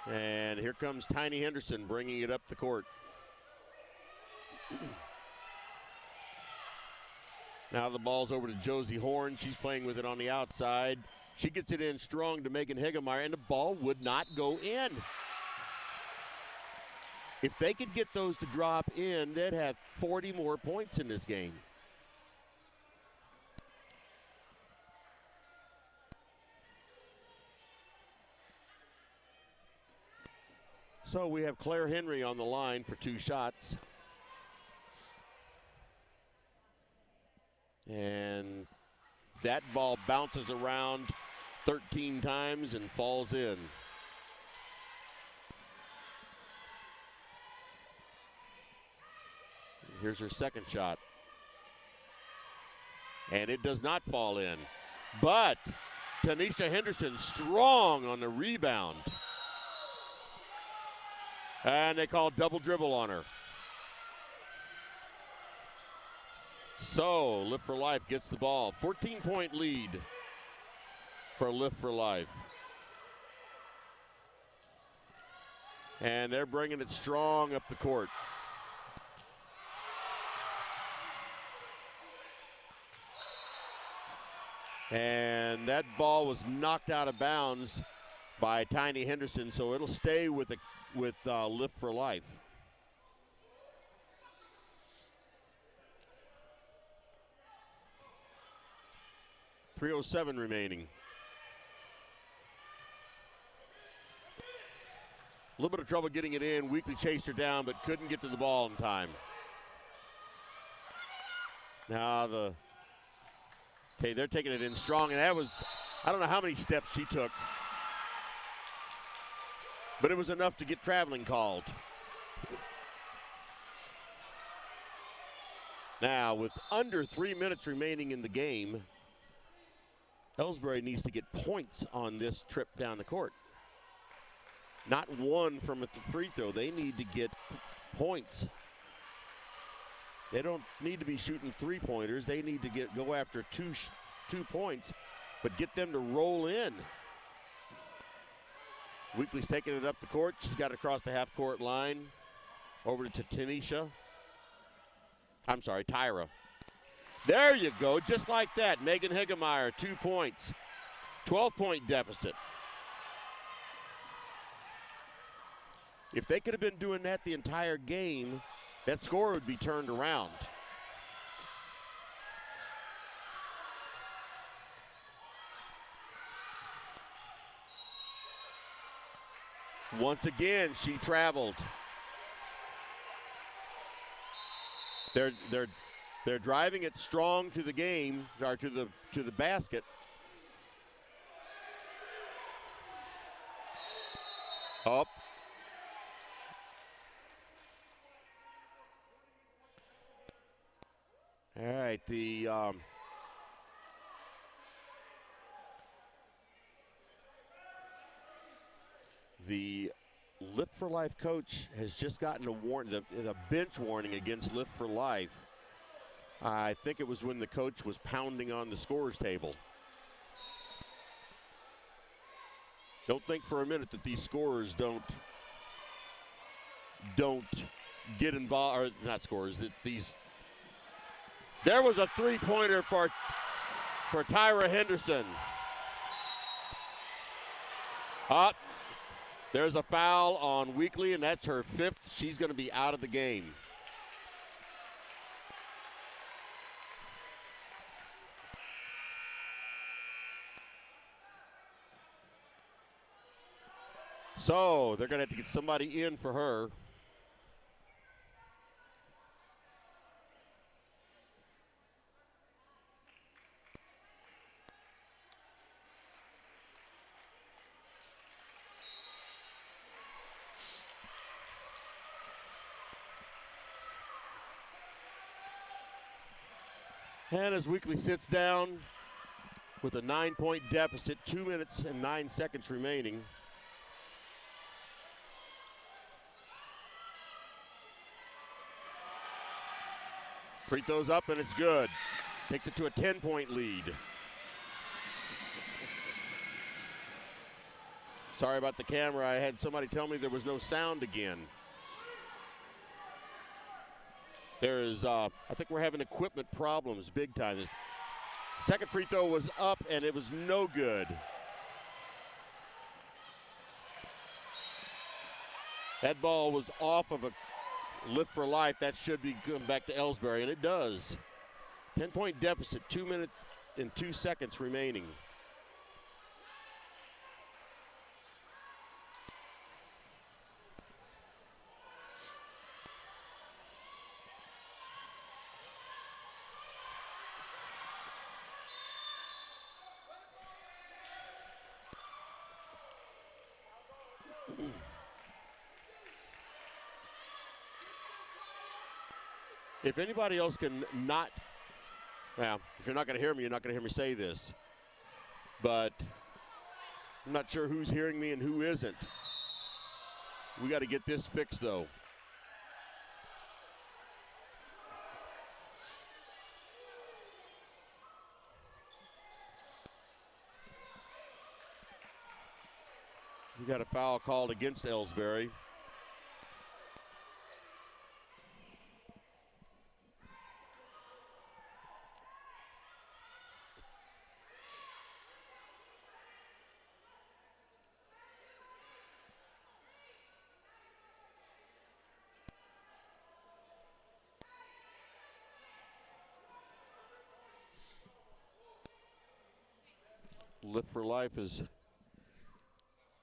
And here comes Tiny Henderson bringing it up the court. Now the ball's over to Josie Horn. She's playing with it on the outside. She gets it in strong to Megan Hegemeyer, and the ball would not go in. If they could get those to drop in, they'd have 40 more points in this game. So we have Claire Henry on the line for 2 shots. And that ball bounces around 13 times and falls in. Here's her second shot. And it does not fall in. But Tanisha Henderson strong on the rebound. And they call double dribble on her. So Lift for Life gets the ball. 14-point lead for Lift for Life. And they're bringing it strong up the court. And that ball was knocked out of bounds by Tiny Henderson, so it'll stay with Lift for Life. .307 remaining. A little bit of trouble getting it in. Weekly chased her down, but couldn't get to the ball in time. Now they're taking it in strong, and that was, I don't know how many steps she took, but it was enough to get traveling called. Now, with under 3 minutes remaining in the game, Elsberry needs to get points on this trip down the court. Not one from a free throw. They need to get points. They don't need to be shooting 3-pointers. They need to go after two points, but get them to roll in. Weekly's taking it up the court. She's got it across the half-court line. Over to Tyra. There you go, just like that. Megan Hegemeyer, 2 points. 12-point deficit. If they could have been doing that the entire game, that score would be turned around. Once again, she traveled. They're driving it strong to the game, or to the basket. Up. All right, the Lift for Life coach has just gotten a warning, the bench warning against Lift for Life. I think it was when the coach was pounding on the scorer's table. Don't think for a minute that these scorers don't get involved, or not scorers, that these. There was a 3-pointer for Tyra Henderson. Up. There's a foul on Weekly, and that's her 5th. She's going to be out of the game. So they're going to have to get somebody in for her. And as Weekly sits down with a 9-point deficit, 2 minutes and 9 seconds remaining. Free throws up and it's good. Takes it to a 10-point lead. Sorry about the camera. I had somebody tell me there was no sound again. There is, I think we're having equipment problems big time. Second free throw was up, and it was no good. That ball was off of a lift for life. That should be going back to Elsberry, and it does. 10-point deficit, 2 minutes and 2 seconds remaining. If anybody else can not, well, if you're not going to hear me, you're not going to hear me say this. But I'm not sure who's hearing me and who isn't. We got to get this fixed, though. We got a foul called against Elsberry. Lift for Life is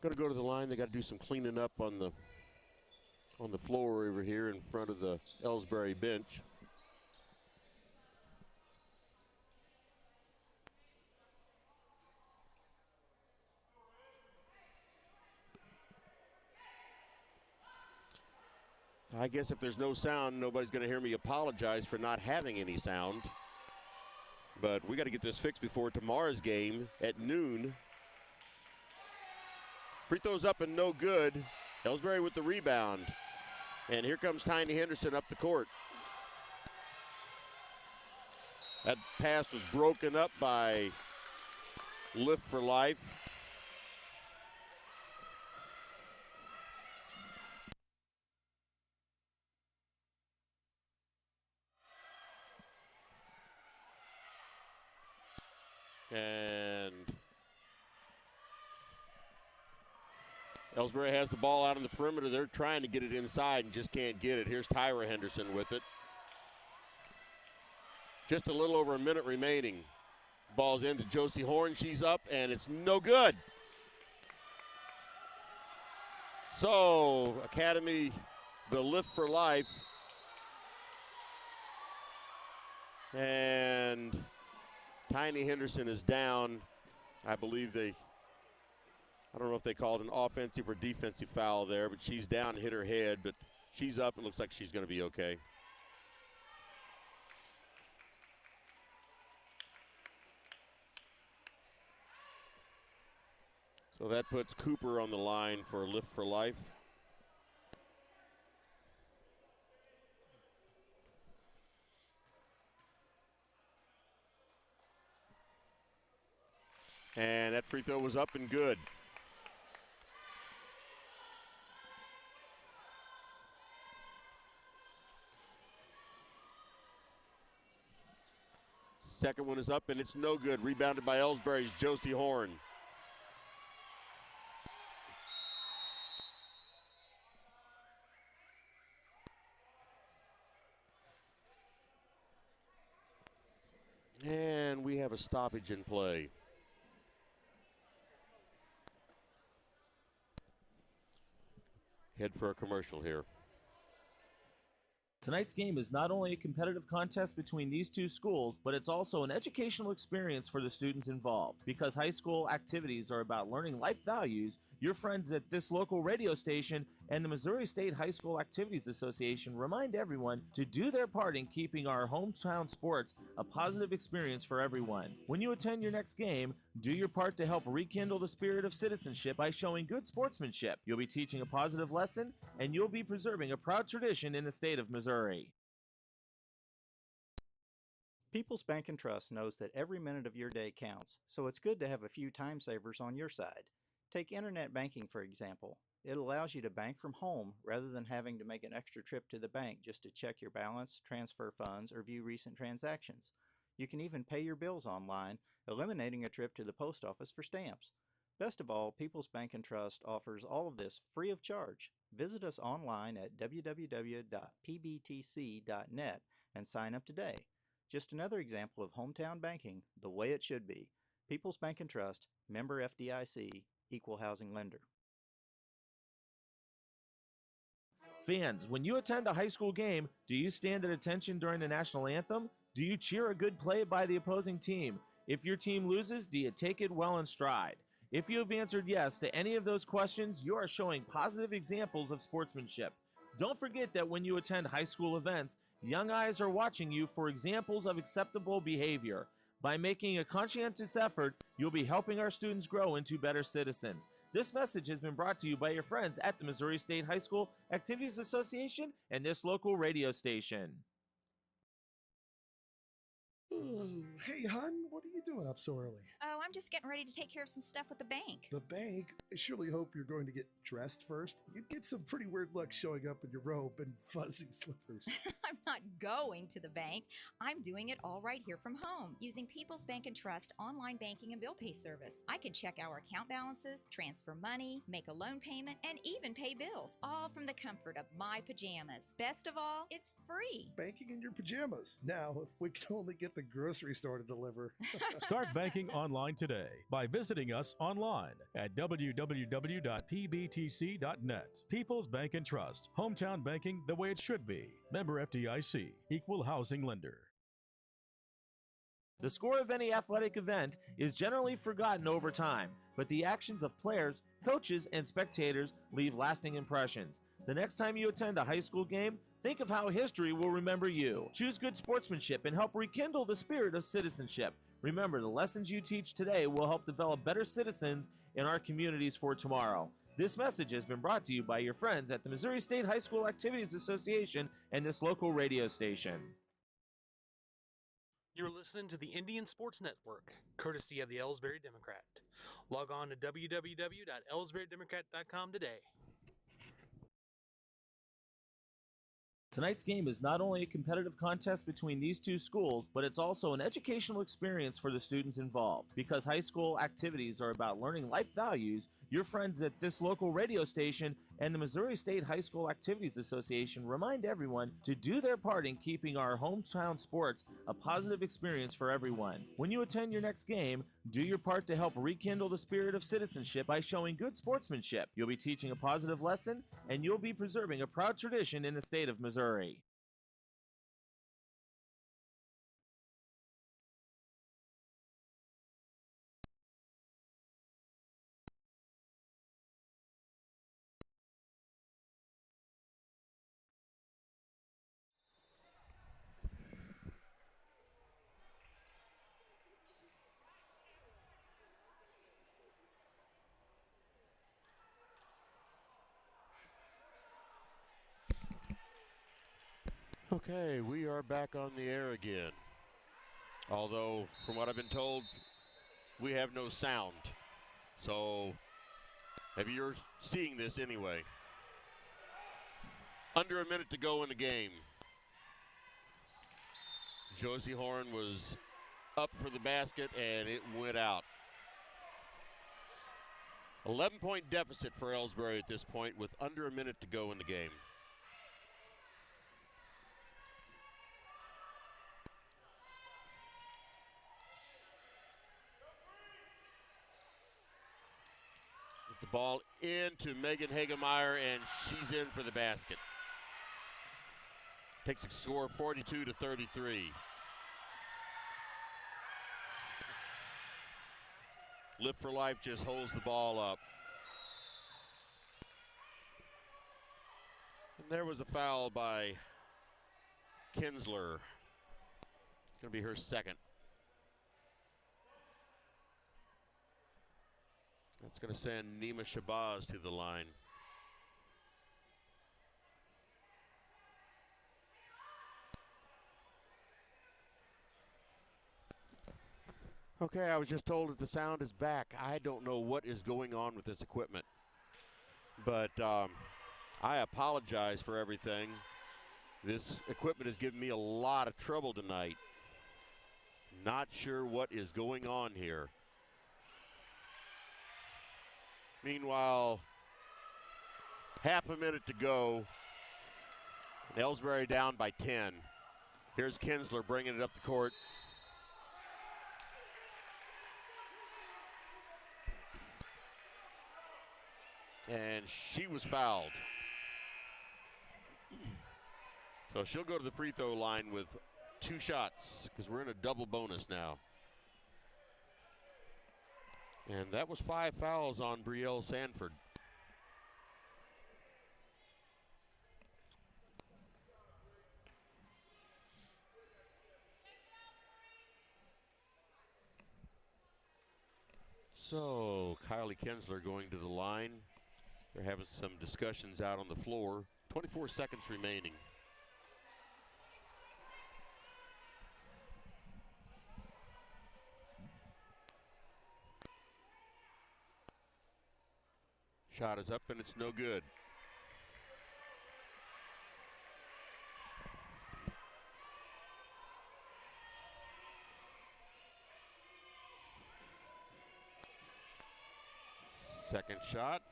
going to go to the line. They got to do some cleaning up on the floor over here in front of the Elsberry bench. I guess if there's no sound, nobody's going to hear me apologize for not having any sound. But we got to get this fixed before tomorrow's game at noon. Free throws up and no good. Elsberry with the rebound. And here comes Tiny Henderson up the court. That pass was broken up by Lift for Life. And Elsberry has the ball out on the perimeter. They're trying to get it inside and just can't get it. Here's Tyra Henderson with it. Just a little over a minute remaining. Ball's into Josie Horn. She's up, and it's no good. So, Academy, the Lift for Life. And Tiny Henderson is down. I believe I don't know if they called an offensive or defensive foul there, but she's down and hit her head, but she's up and looks like she's going to be okay. So that puts Cooper on the line for Lift for Life. And that free throw was up and good. Second one is up and it's no good. Rebounded by Elsberry's Josie Horn. And we have a stoppage in play. Head for a commercial here.
Tonight's game is not only a competitive contest between these two schools, but it's also an educational experience for the students involved. Because high school activities are about learning life values, your friends at this local radio station and the Missouri State High School Activities Association remind everyone to do their part in keeping our hometown sports a positive experience for everyone. When you attend your next game, do your part to help rekindle the spirit of citizenship by showing good sportsmanship. You'll be teaching a positive lesson, and you'll be preserving a proud tradition in the state of Missouri.
People's Bank and Trust knows that every minute of your day counts, so it's good to have a few time savers on your side. Take internet banking, for example. It allows you to bank from home rather than having to make an extra trip to the bank just to check your balance, transfer funds, or view recent transactions. You can even pay your bills online, eliminating a trip to the post office for stamps. Best of all, People's Bank and Trust offers all of this free of charge. Visit us online at www.pbtc.net and sign up today. Just another example of hometown banking the way it should be. People's Bank and Trust, member FDIC, equal housing lender.
Fans, when you attend a high school game, do you stand at attention during the national anthem? Do you cheer a good play by the opposing team? If your team loses, do you take it well in stride? If you have answered yes to any of those questions, you are showing positive examples of sportsmanship. Don't forget that when you attend high school events, young eyes are watching you for examples of acceptable behavior. By making a conscientious effort, you'll be helping our students grow into better citizens. This message has been brought to you by your friends at the Missouri State High School Activities Association and this local radio station.
Hey, hon, what are you doing up so early?
Oh, I'm just getting ready to take care of some stuff with the bank.
The bank? I surely hope you're going to get dressed first. You'd get some pretty weird luck showing up in your robe and fuzzy slippers.
I'm not going to the bank. I'm doing it all right here from home using People's Bank and Trust online banking and bill pay service. I can check our account balances, transfer money, make a loan payment, and even pay bills, all from the comfort of my pajamas. Best of all, it's free.
Banking in your pajamas. Now, if we could only get the grocery store to deliver.
Start banking online today by visiting us online at www.pbtc.net. People's Bank and Trust. Hometown banking the way it should be. Member FDIC. Equal housing lender.
The score of any athletic event is generally forgotten over time, but the actions of players, coaches, and spectators leave lasting impressions. The next time you attend a high school game, think of how history will remember you. Choose good sportsmanship and help rekindle the spirit of citizenship. Remember, the lessons you teach today will help develop better citizens in our communities for tomorrow. This message has been brought to you by your friends at the Missouri State High School Activities Association and this local radio station.
You're listening to the Indian Sports Network, courtesy of the Elsberry Democrat. Log on to www.elsberrydemocrat.com today.
Tonight's game is not only a competitive contest between these two schools, but it's also an educational experience for the students involved. Because high school activities are about learning life values, your friends at this local radio station and the Missouri State High School Activities Association remind everyone to do their part in keeping our hometown sports a positive experience for everyone. When you attend your next game, do your part to help rekindle the spirit of citizenship by showing good sportsmanship. You'll be teaching a positive lesson, and you'll be preserving a proud tradition in the state of Missouri.
Okay, we are back on the air again. Although, from what I've been told, we have no sound. So, maybe you're seeing this anyway. Under a minute to go in the game. Josie Horn was up for the basket, and it went out. 11-point deficit for Elsberry at this point with under a minute to go in the game. The ball into Megan Hagemeyer, and she's in for the basket. Takes a score 42-33. Live for Life just holds the ball up. And there was a foul by Kinsler. It's going to be her second. That's going to send Nima Shabazz to the line. Okay, I was just told that the sound is back. I don't know what is going on with this equipment. But I apologize for everything. This equipment has given me a lot of trouble tonight. Not sure what is going on here. Meanwhile, half a minute to go. And Elsberry down by 10. Here's Kinsler bringing it up the court. And she was fouled. So she'll go to the free throw line with 2 shots because we're in a double bonus now. And that was 5 fouls on Brielle Sanford. So Kylie Kinsler going to the line. They're having some discussions out on the floor. 24 seconds remaining. Shot is up and it's no good. Second shot.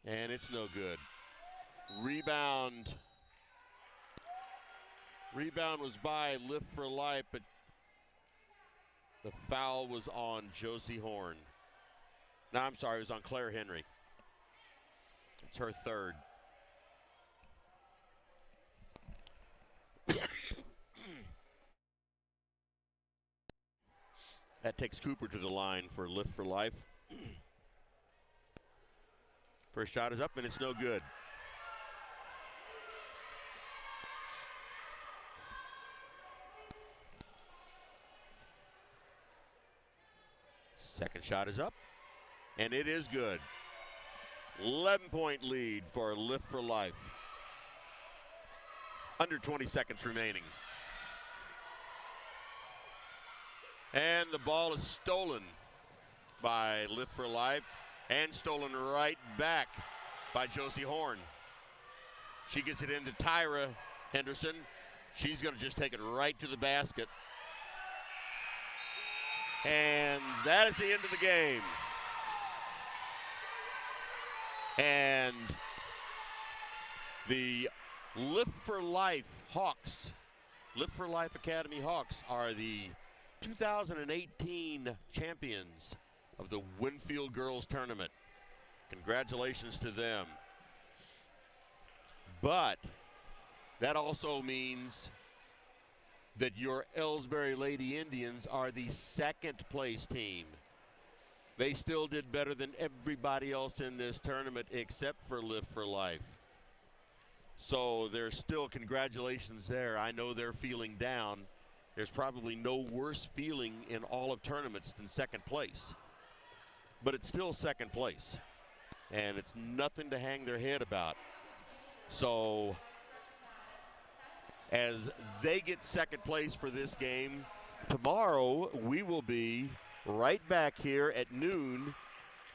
And it's no good. Rebound. Rebound was by Lift for Life, but the foul was on Josie Horn. No, I'm sorry, it was on Claire Henry. It's her third. That takes Cooper to the line for Lift for Life. First shot is up and it's no good. Second shot is up and it is good. 11-point lead for Lift for Life. Under 20 seconds remaining. And the ball is stolen by Lift for Life and stolen right back by Josie Horn. She gets it into Tyra Henderson. She's going to just take it right to the basket. And that is the end of the game. And the Lift for Life Hawks, Lift for Life Academy Hawks are the 2018 champions of the Winfield Girls Tournament. Congratulations to them. But that also means that your Elsberry Lady Indians are the second place team. They still did better than everybody else in this tournament except for Lift for Life. So there's still congratulations there. I know they're feeling down. There's probably no worse feeling in all of tournaments than second place. But it's still second place. And it's nothing to hang their head about. So as they get second place for this game, tomorrow we will be right back here at noon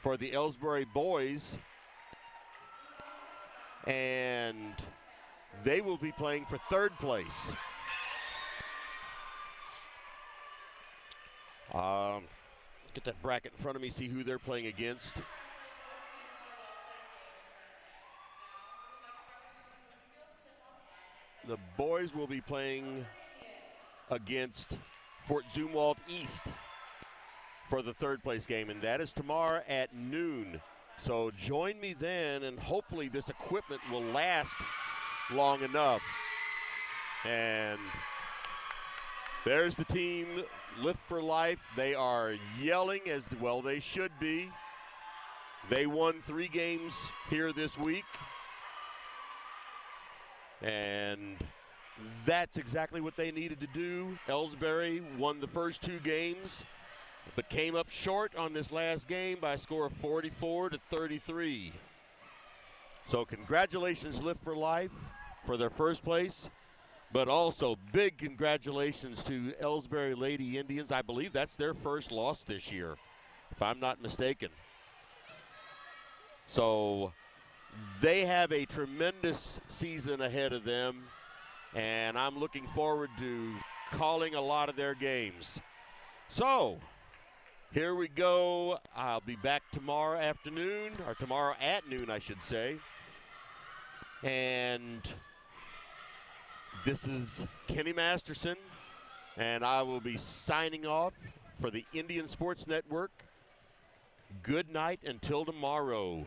for the Elsberry boys. And they will be playing for third place. Get that bracket in front of me, see who they're playing against. The boys will be playing against Fort Zumwalt East for the third place game, and that is tomorrow at noon. So join me then, and hopefully this equipment will last long enough. And there's the team, Lift for Life. They are yelling as well they should be. They won 3 games here this week. And that's exactly what they needed to do. Elsberry won the first 2 games, but came up short on this last game by a score of 44-33. So congratulations, Lift for Life, for their first place. But also big congratulations to Elsberry Lady Indians. I believe that's their first loss this year, if I'm not mistaken. So they have a tremendous season ahead of them, and I'm looking forward to calling a lot of their games. So, here we go. I'll be back tomorrow afternoon, or tomorrow at noon, I should say. And this is Kenny Masterson, and I will be signing off for the Indian Sports Network. Good night until tomorrow.